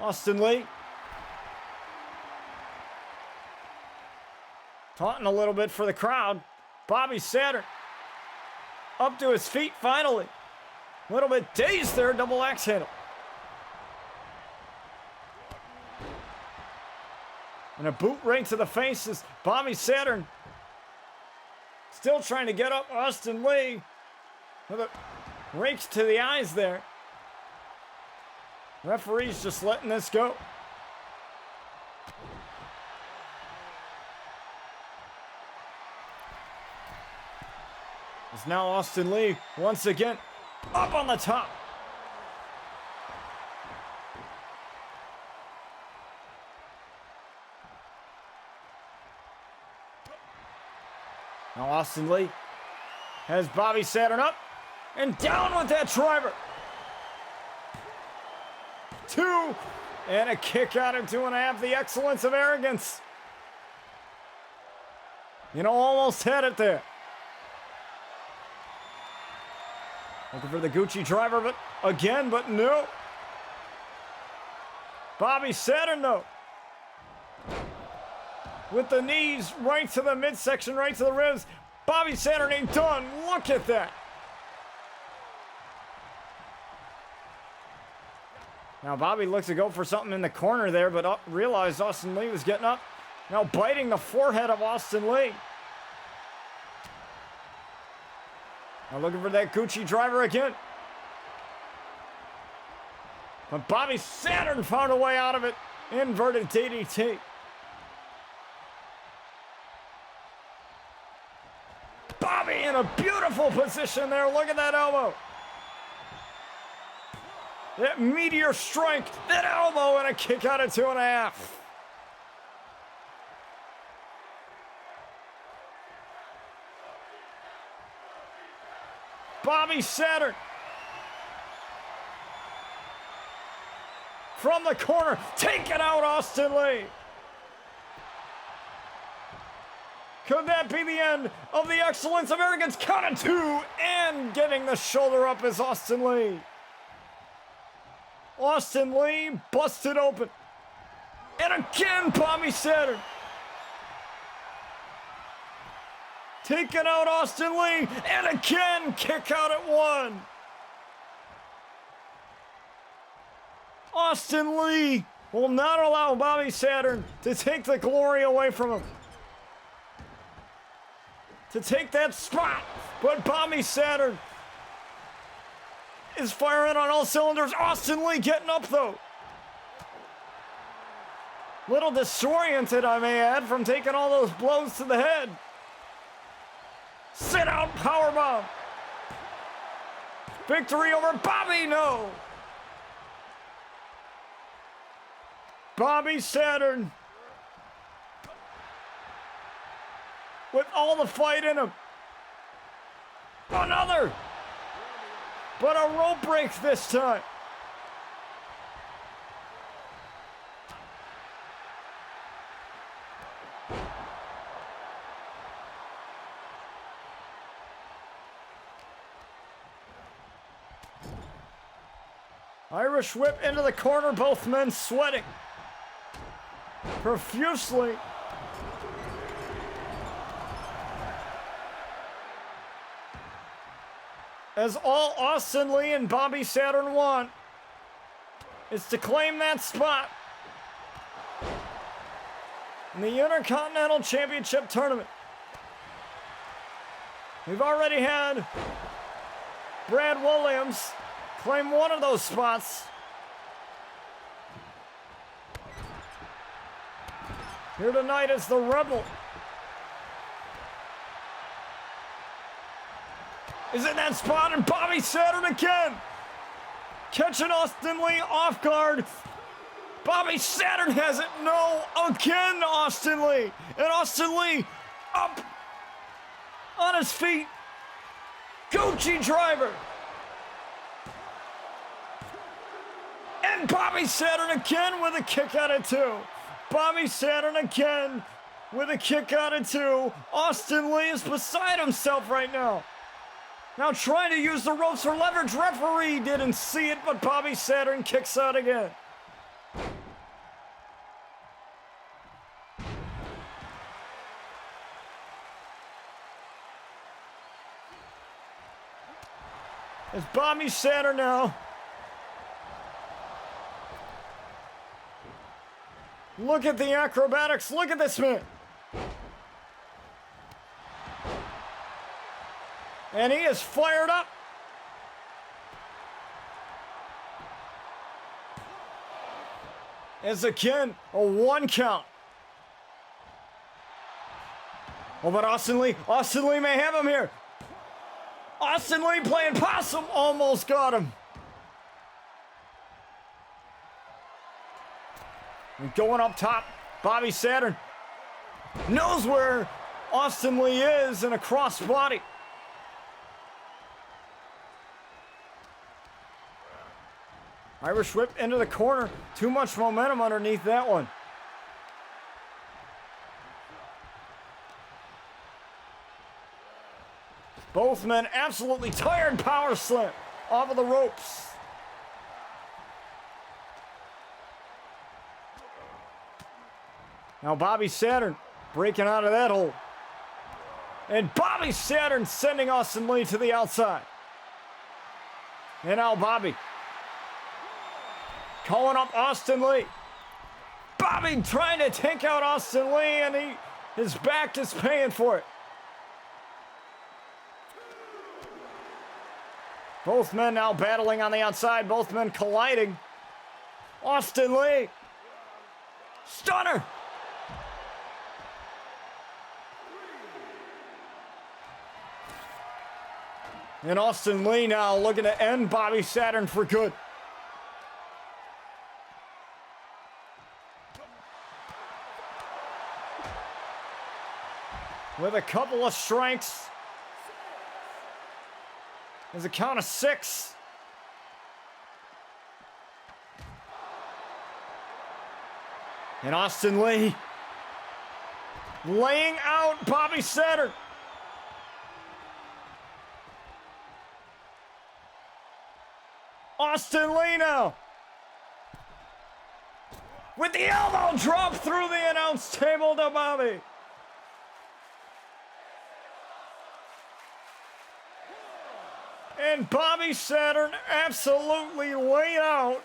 Austin Lee. Taunting a little bit for the crowd. Bobby Saturn up to his feet finally. A little bit dazed there, double axe handle. And a boot right to the face as Bobby Saturn still trying to get up Austin Lee with a rakes to the eyes there. Referee's just letting this go. It's now Austin Lee once again up on the top. Now Austin Lee has Bobby Saturn up and down with that driver. 2 and a kick out of 2.5. The excellence of arrogance. You know, almost had it there. Looking for the Gucci driver, but no. Bobby Saturn, though. With the knees right to the midsection, right to the ribs. Bobby Saturn ain't done. Look at that. Now Bobby looks to go for something in the corner there, but realized Austin Lee was getting up. Now biting the forehead of Austin Lee. Now looking for that Gucci driver again. But Bobby Saturn found a way out of it. Inverted DDT. Bobby in a beautiful position there. Look at that elbow. That meteor strike. That elbow and a kick out of 2.5. Bobby Saturn from the corner, taking out Austin Lee. Could that be the end of the Excellence of Arrogance? Count of 2, and getting the shoulder up is Austin Lee. Austin Lee busted open. And again, Bobby Saturn. Taking out Austin Lee, and again, kick out at 1. Austin Lee will not allow Bobby Saturn to take the glory away from him. To take that spot, but Bobby Saturn is firing on all cylinders. Austin Lee getting up though. Little disoriented, I may add, from taking all those blows to the head. Sit out powerbomb. Victory over Bobby, no. Bobby Saturn with all the fight in him. Another. But a rope break this time. Irish whip into the corner, both men sweating profusely. As all Austin Lee and Bobby Saturn want is to claim that spot in the Intercontinental Championship Tournament. We've already had Brad Williams claim one of those spots. Here tonight is the Rebel. Is in that spot, and Bobby Saturn again. Catching Austin Lee off guard. Bobby Saturn has it. No, again Austin Lee. And Austin Lee up on his feet. Gucci driver. And Bobby Saturn again with a kick out of 2. Bobby Saturn again with a kick out of 2. Austin Lee is beside himself right now. Now trying to use the ropes for leverage. Referee didn't see it, but Bobby Saturn kicks out again. It's Bobby Saturn now. Look at the acrobatics. Look at this man. And he is fired up. As again, a 1 count. Oh, but Austin Lee may have him here. Austin Lee playing possum, almost got him. And going up top, Bobby Saturn knows where Austin Lee is in a crossbody. Irish whip into the corner. Too much momentum underneath that one. Both men absolutely tired. Power slam off of the ropes. Now Bobby Saturn breaking out of that hole. And Bobby Saturn sending Austin Lee to the outside. And now Bobby calling up Austin Lee. Bobby trying to take out Austin Lee, and his back is paying for it. Both men now battling on the outside. Both men colliding. Austin Lee. Stunner. And Austin Lee now looking to end Bobby Saturn for good. With a couple of strikes. There's a count of 6. And Austin Lee laying out Bobby Saturn. Austin Lee now. With the elbow drop through the announce table to Bobby. And Bobby Saturn absolutely laid out.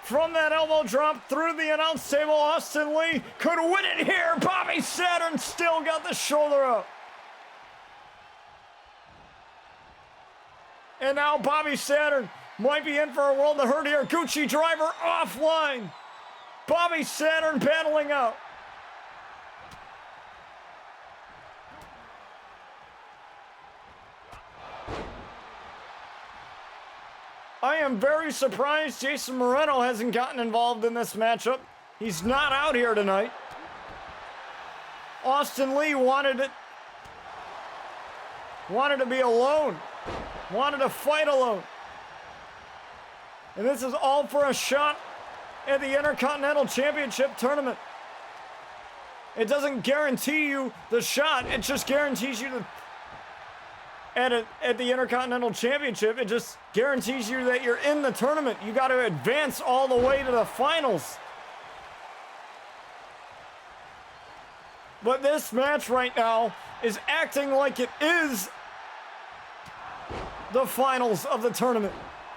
From that elbow drop through the announce table, Austin Lee could win it here. Bobby Saturn still got the shoulder up. And now Bobby Saturn might be in for a world of hurt here. Gucci driver offline. Bobby Saturn battling out. I am very surprised Jason Moreno hasn't gotten involved in this matchup. He's not out here tonight. Austin Lee wanted it. Wanted to be alone. Wanted to fight alone. And this is all for a shot at the Intercontinental Championship tournament. It doesn't guarantee you the shot. It just guarantees you the at the Intercontinental Championship. It just guarantees you that you're in the tournament. You got to advance all the way to the finals. But this match right now is acting like it is the finals of the tournament.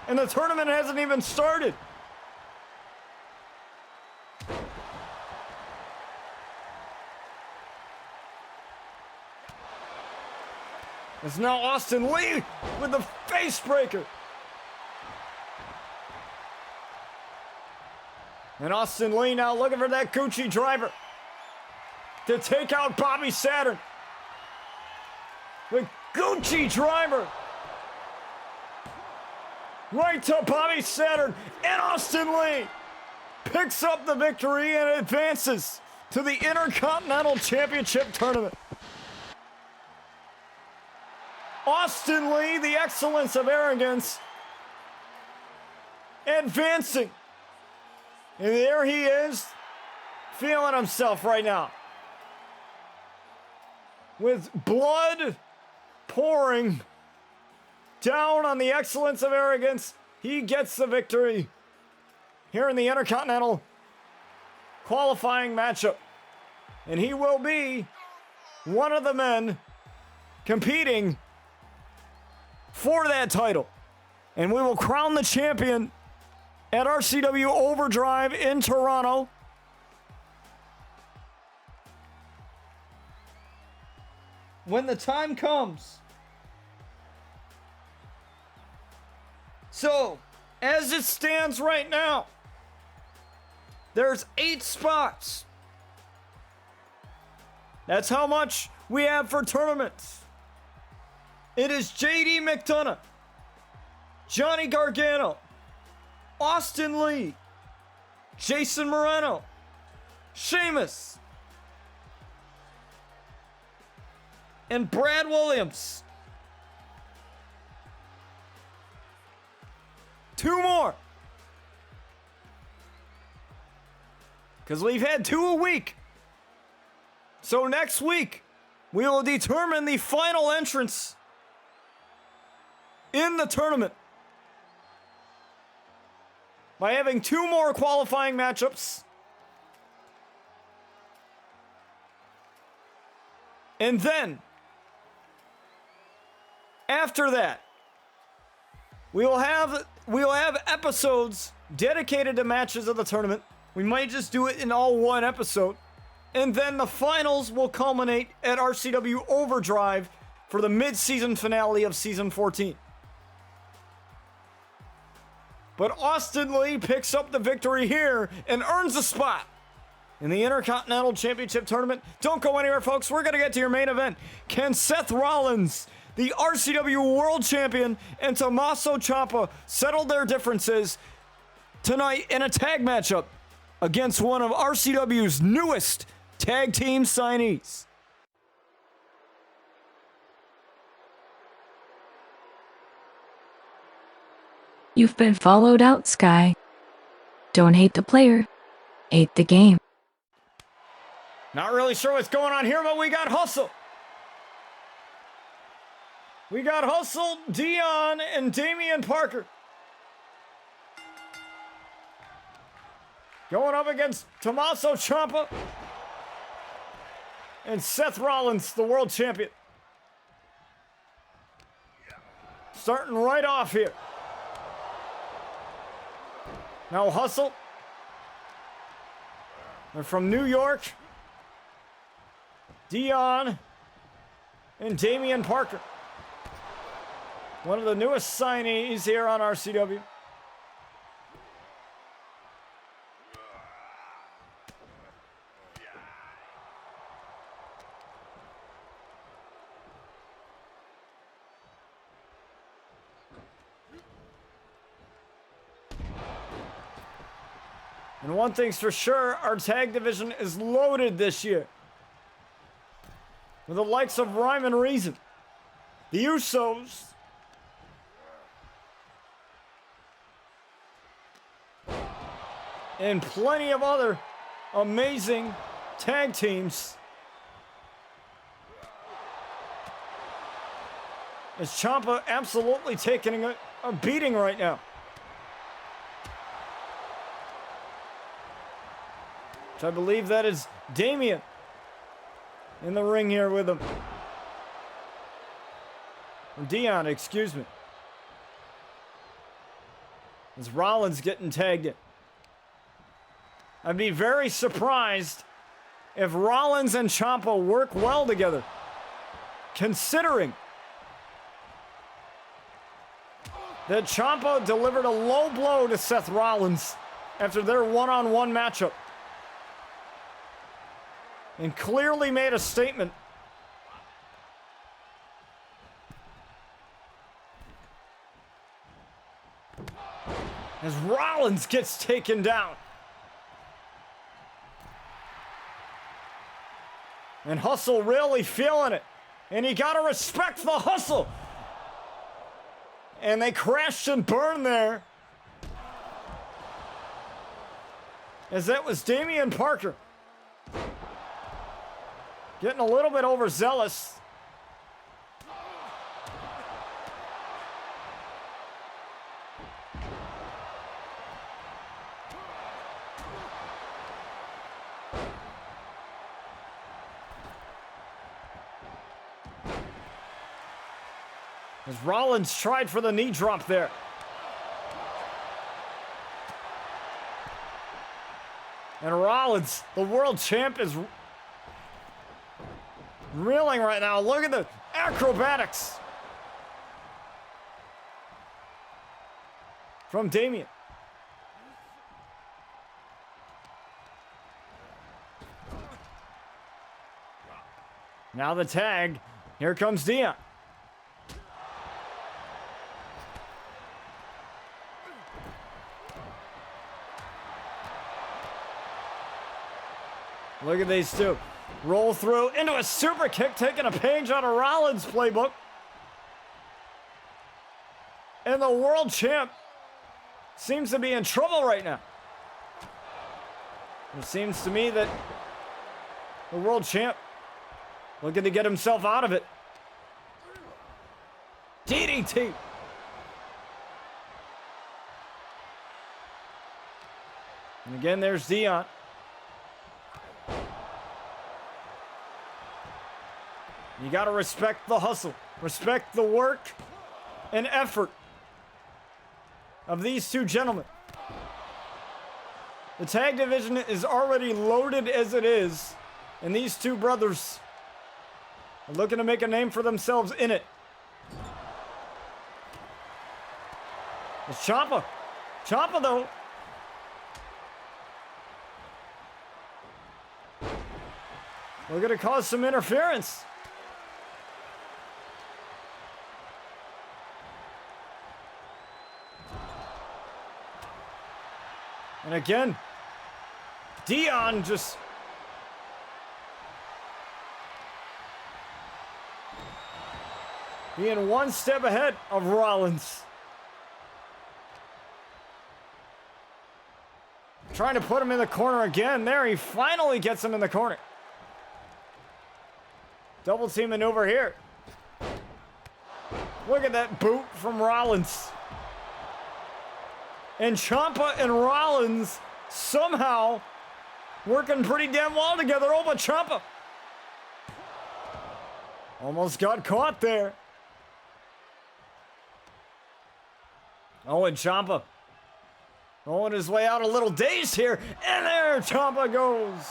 And the tournament hasn't even started. It's now Austin Lee with the face breaker. And Austin Lee now looking for that Gucci driver to take out Bobby Saturn. The Gucci driver. Right to Bobby Saturn. And Austin Lee picks up the victory and advances to the Intercontinental Championship tournament. Austin Lee, the excellence of arrogance, advancing. And there he is, feeling himself right now. With blood pouring down on the excellence of arrogance, he gets the victory here in the Intercontinental qualifying matchup. And he will be one of the men competing for that title. And we will crown the champion at RCW Overdrive in Toronto. When the time comes. So, as it stands right now, there's 8 spots. That's how much we have for tournaments. It is JD McDonagh, Johnny Gargano, Austin Lee, Jason Moreno, Sheamus, and Brad Williams. 2 more. Because we've had 2 a week. So next week, we will determine the final entrance in the tournament by having 2 more qualifying matchups. And then, after that, we will have episodes dedicated to matches of the tournament. We might just do it in all one episode. And then the finals will culminate at RCW Overdrive for the mid-season finale of Season 14. But Austin Lee picks up the victory here and earns a spot in the Intercontinental Championship Tournament. Don't go anywhere, folks. We're going to get to your main event. Can Seth Rollins, the RCW World Champion, and Tommaso Ciampa settle their differences tonight in a tag matchup against one of RCW's newest tag team signees? You've been followed out, Sky. Don't hate the player, hate the game. Not really sure what's going on here, but we got Hustle. We got Hustle, Dion, and Damian Parker. Going up against Tommaso Ciampa and Seth Rollins, the world champion. Starting right off here. Now Hustle. They're from New York. Dion and Damian Parker. One of the newest signees here on RCW. And one thing's for sure, our tag division is loaded this year. With the likes of Rhyme and Reason, the Usos, and plenty of other amazing tag teams. As Ciampa absolutely taking a beating right now. Which I believe that is Damian in the ring here with him. Or Dion, excuse me. As Rollins getting tagged in. I'd be very surprised if Rollins and Ciampa work well together. Considering that Ciampa delivered a low blow to Seth Rollins after their one-on-one matchup. And clearly made a statement. As Rollins gets taken down. And Hustle really feeling it. And you gotta respect the Hustle. And they crashed and burned there. As that was Damian Parker. Getting a little bit overzealous. As Rollins tried for the knee drop there. And Rollins, the world champ, is reeling right now. Look at the acrobatics from Damian. Now the tag. Here comes Dion. Look at these two. Roll through into a super kick, taking a page out of Rollins' playbook. And the world champ seems to be in trouble right now. It seems to me that the world champ looking to get himself out of it. DDT. And again, there's Dion. You got to respect the hustle, respect the work and effort of these two gentlemen. The tag division is already loaded as it is, and these two brothers are looking to make a name for themselves in it. It's Ciampa. Ciampa, though. We're going to cause some interference. And again, Dion just being one step ahead of Rollins. Trying to put him in the corner again. There, he finally gets him in the corner. Double team maneuver here. Look at that boot from Rollins. And Ciampa and Rollins somehow working pretty damn well together. Oh, but Ciampa almost got caught there. Oh, and Ciampa rolling his way out a little dazed here. And there Ciampa goes.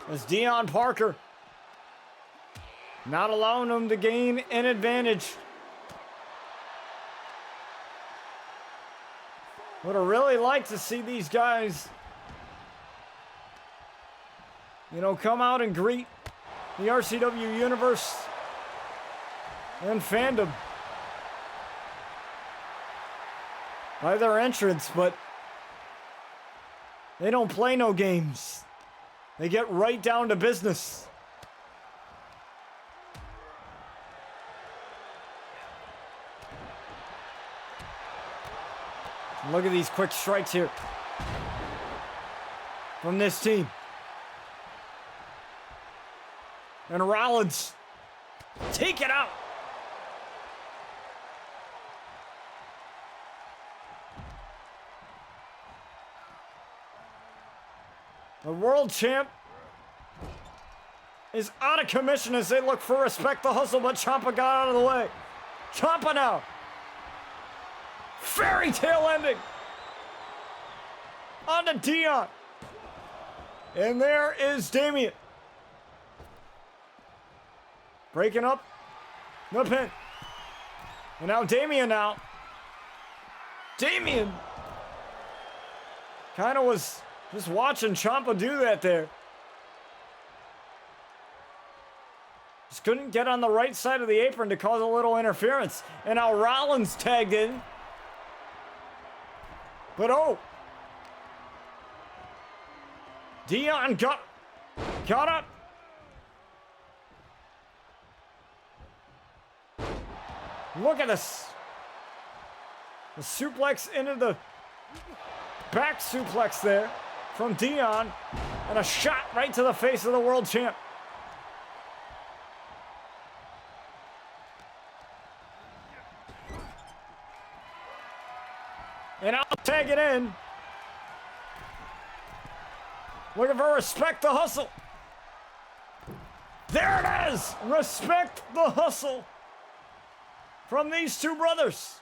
As Deion Parker not allowing him to gain an advantage. Would have really liked to see these guys, you know, come out and greet the RCW universe and fandom by their entrance, but they don't play no games. They get right down to business. Look at these quick strikes here from this team. And Rollins, take it out. The world champ is out of commission as they look for Respect the Hustle, but Ciampa got out of the way. Ciampa now. Fairy tale ending. On to Deion. And there is Damian. Breaking up the pin. And now Damian now. Damian kind of was just watching Ciampa do that there. Just couldn't get on the right side of the apron to cause a little interference. And now Rollins tagged in. But oh, Deion got up. Look at this. The suplex into the back suplex there from Deion, and a shot right to the face of the world champ. And I'll tag it in. Looking for Respect the Hustle. There it is! Respect the Hustle from these two brothers.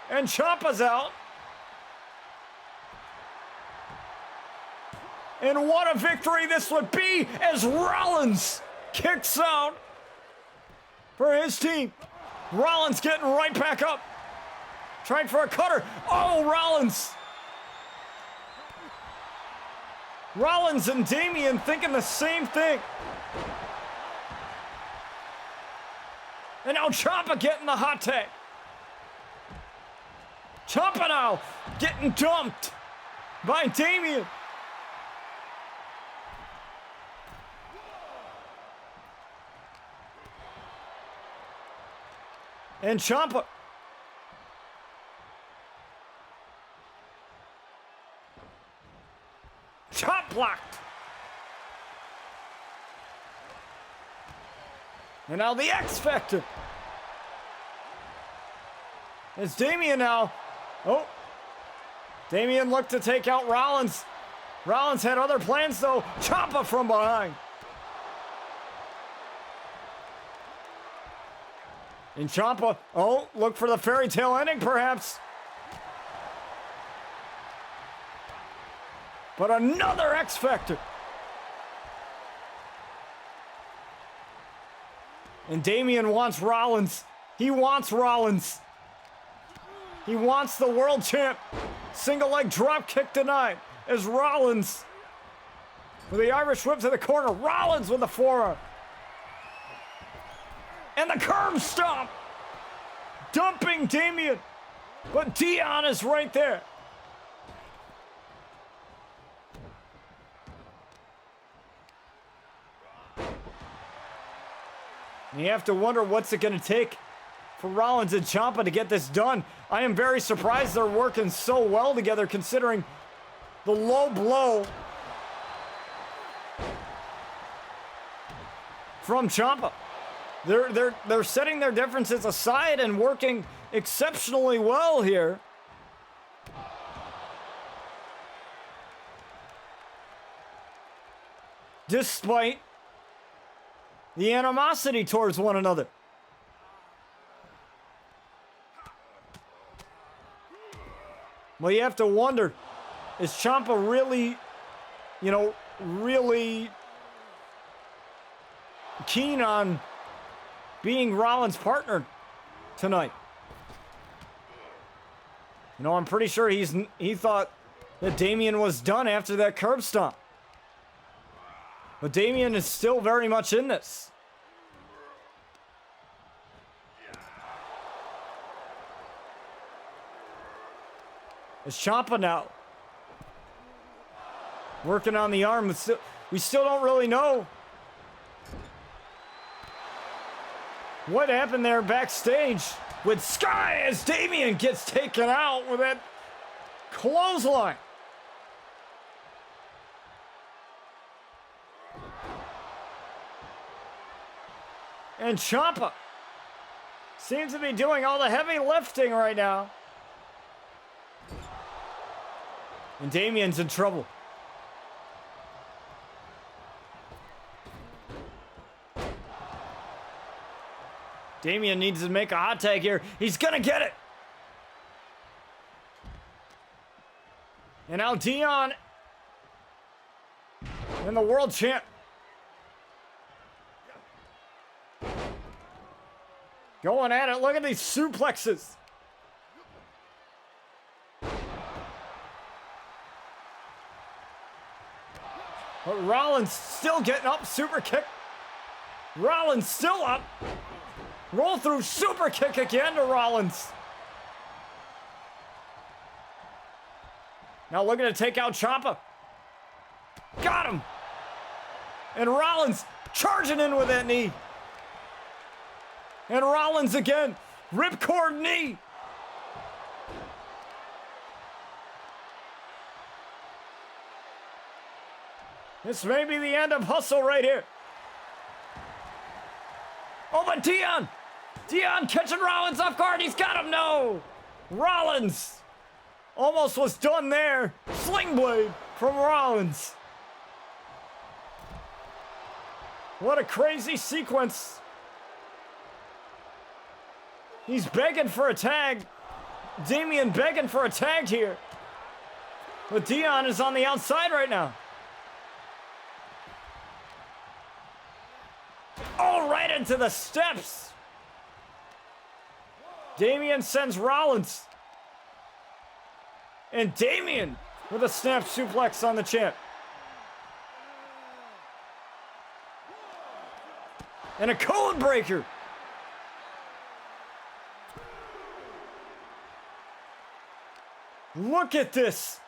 And Ciampa's out. And what a victory this would be as Rollins kicks out for his team. Rollins getting right back up. Trying for a cutter. Oh, Rollins. Rollins and Damian thinking the same thing. And now Ciampa getting the hot tag. Ciampa now getting dumped by Damian. And Ciampa chop blocked. And now the X Factor. It's Damian now. Oh, Damian looked to take out Rollins. Rollins had other plans though. Ciampa from behind. And Ciampa, oh, look for the fairy tale ending perhaps. But another X Factor. And Damian wants Rollins. He wants Rollins. He wants the world champ. Single leg drop kick denied as Rollins with the Irish whip to the corner. Rollins with the forearm. And the curb stomp. Dumping Damian. But Deion is right there. You have to wonder what's it going to take for Rollins and Ciampa to get this done. I am very surprised they're working so well together considering the low blow from Ciampa. They're setting their differences aside and working exceptionally well here. Despite the animosity towards one another. Well, you have to wonder, is Ciampa really, really keen on being Rollins' partner tonight? I'm pretty sure he thought that Damian was done after that curb stomp. But Damian is still very much in this. It's Ciampa now working on the arm. We still don't really know what happened there backstage with Sky as Damian gets taken out with that clothesline. And Ciampa seems to be doing all the heavy lifting right now. And Damian's in trouble. Damian needs to make a hot tag here. He's gonna get it. And now Dion and the world champ. Going at it. Look at these suplexes. But Rollins still getting up. Super kick. Rollins still up. Roll through super kick again to Rollins. Now looking to take out Ciampa. Got him. And Rollins charging in with that knee. And Rollins again. Ripcord knee. This may be the end of Hustle right here. Oh, but Dion catching Rollins off guard. He's got him. No. Rollins almost was done there. Sling blade from Rollins. What a crazy sequence. He's begging for a tag. Damian begging for a tag here. But Dion is on the outside right now. Oh, right into the steps. Damian sends Rollins. And Damian with a snap suplex on the champ. And a code breaker. Look at this.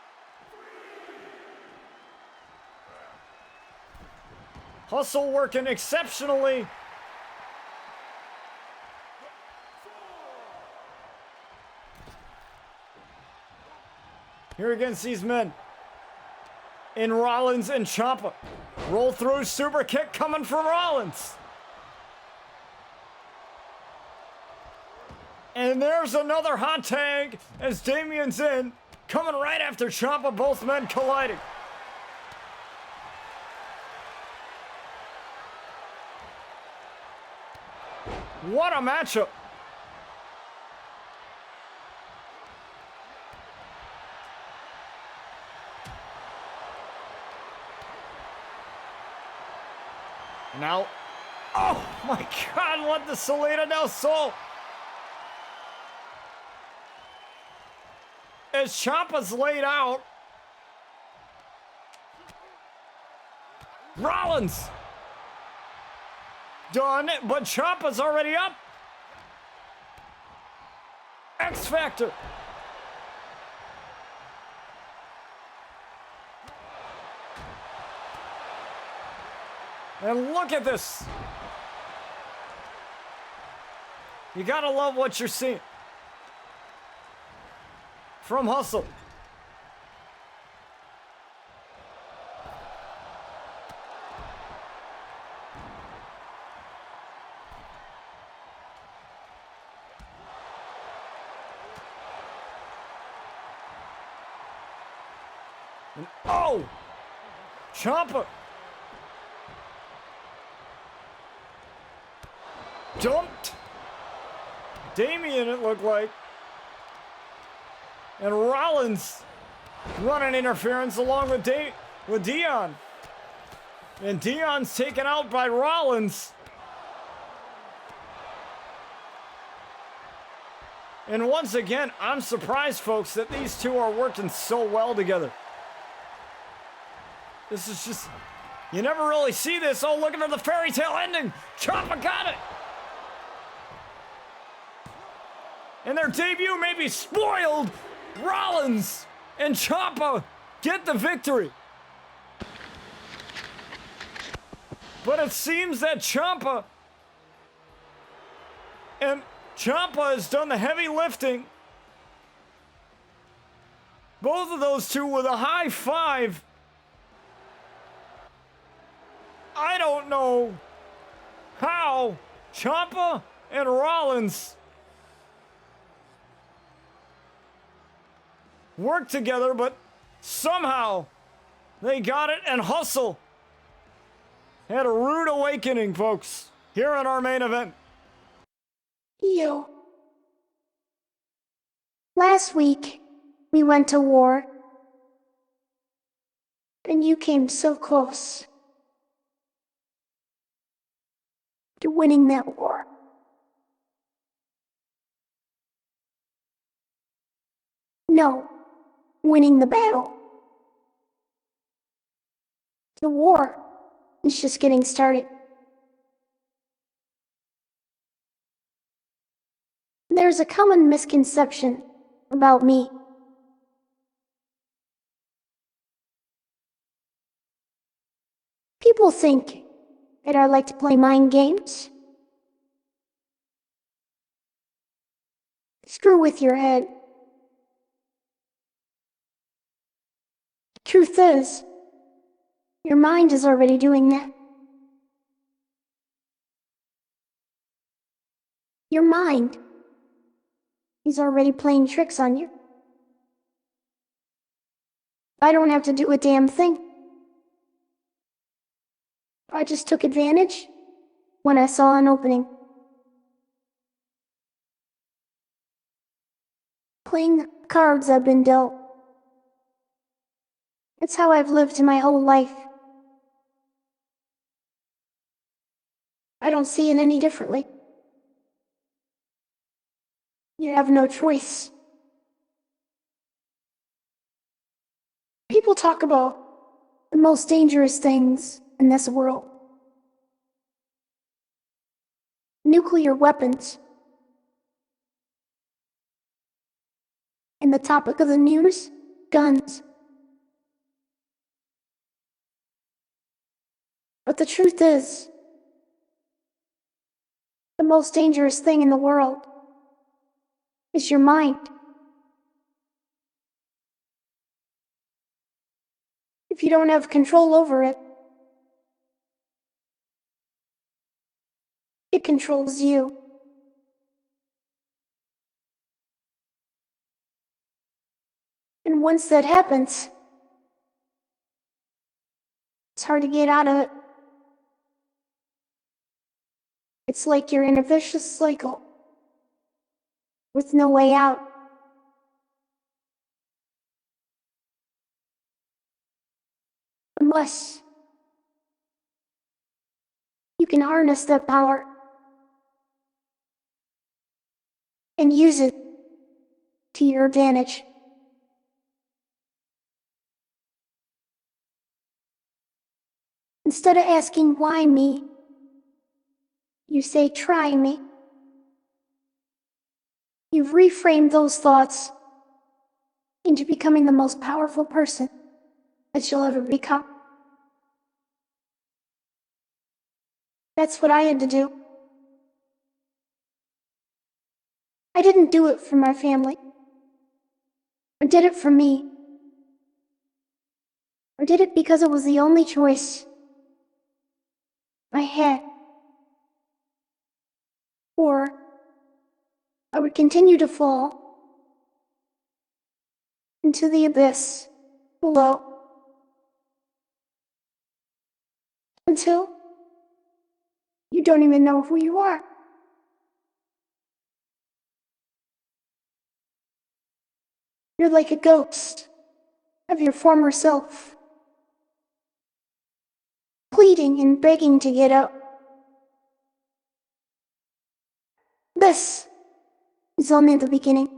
Hustle working exceptionally. Here against these men. In Rollins and Ciampa. Roll through super kick coming from Rollins. And there's another hot tag as Damian's in. Coming right after Ciampa, both men colliding. What a matchup. Now, oh my God, what the Salida del Sol. As Ciampa's laid out. Rollins. Done, but Ciampa's already up. X Factor. And look at this. You gotta love what you're seeing. From Hustle. And oh! Ciampa! Dumped! Damien, it looked like. And Rollins running interference along with Dion. And Dion's taken out by Rollins. And once again, I'm surprised, folks, that these two are working so well together. This is just, you never really see this. Oh, look at the fairy tale ending. Ciampa got it. And their debut may be spoiled. Rollins and Ciampa get the victory. But it seems that Ciampa has done the heavy lifting. Both of those two with a high five. I don't know how Ciampa and Rollins work together, but somehow they got it, and Hustle had a rude awakening, folks, here in our main event. Yo. Last week, we went to war, and you came so close to winning that war. No, winning the battle. The war is just getting started. There's a common misconception about me. People think that I like to play mind games. Screw with your head. Truth is, your mind is already doing that. Your mind is already playing tricks on you. I don't have to do a damn thing. I just took advantage when I saw an opening. Playing the cards I've been dealt. It's how I've lived my whole life. I don't see it any differently. You have no choice. People talk about the most dangerous things in this world. Nuclear weapons. And the topic of the news, guns. But the truth is, the most dangerous thing in the world is your mind. If you don't have control over it, it controls you. And once that happens, it's hard to get out of it. It's like you're in a vicious cycle with no way out. Unless you can harness that power and use it to your advantage. Instead of asking why me, you say try me. You've reframed those thoughts into becoming the most powerful person that you'll ever become. That's what I had to do. I didn't do it for my family. I did it for me. I did it because it was the only choice I had. Or I would continue to fall into the abyss below until you don't even know who you are. You're like a ghost of your former self, pleading and begging to get out. This is only the beginning.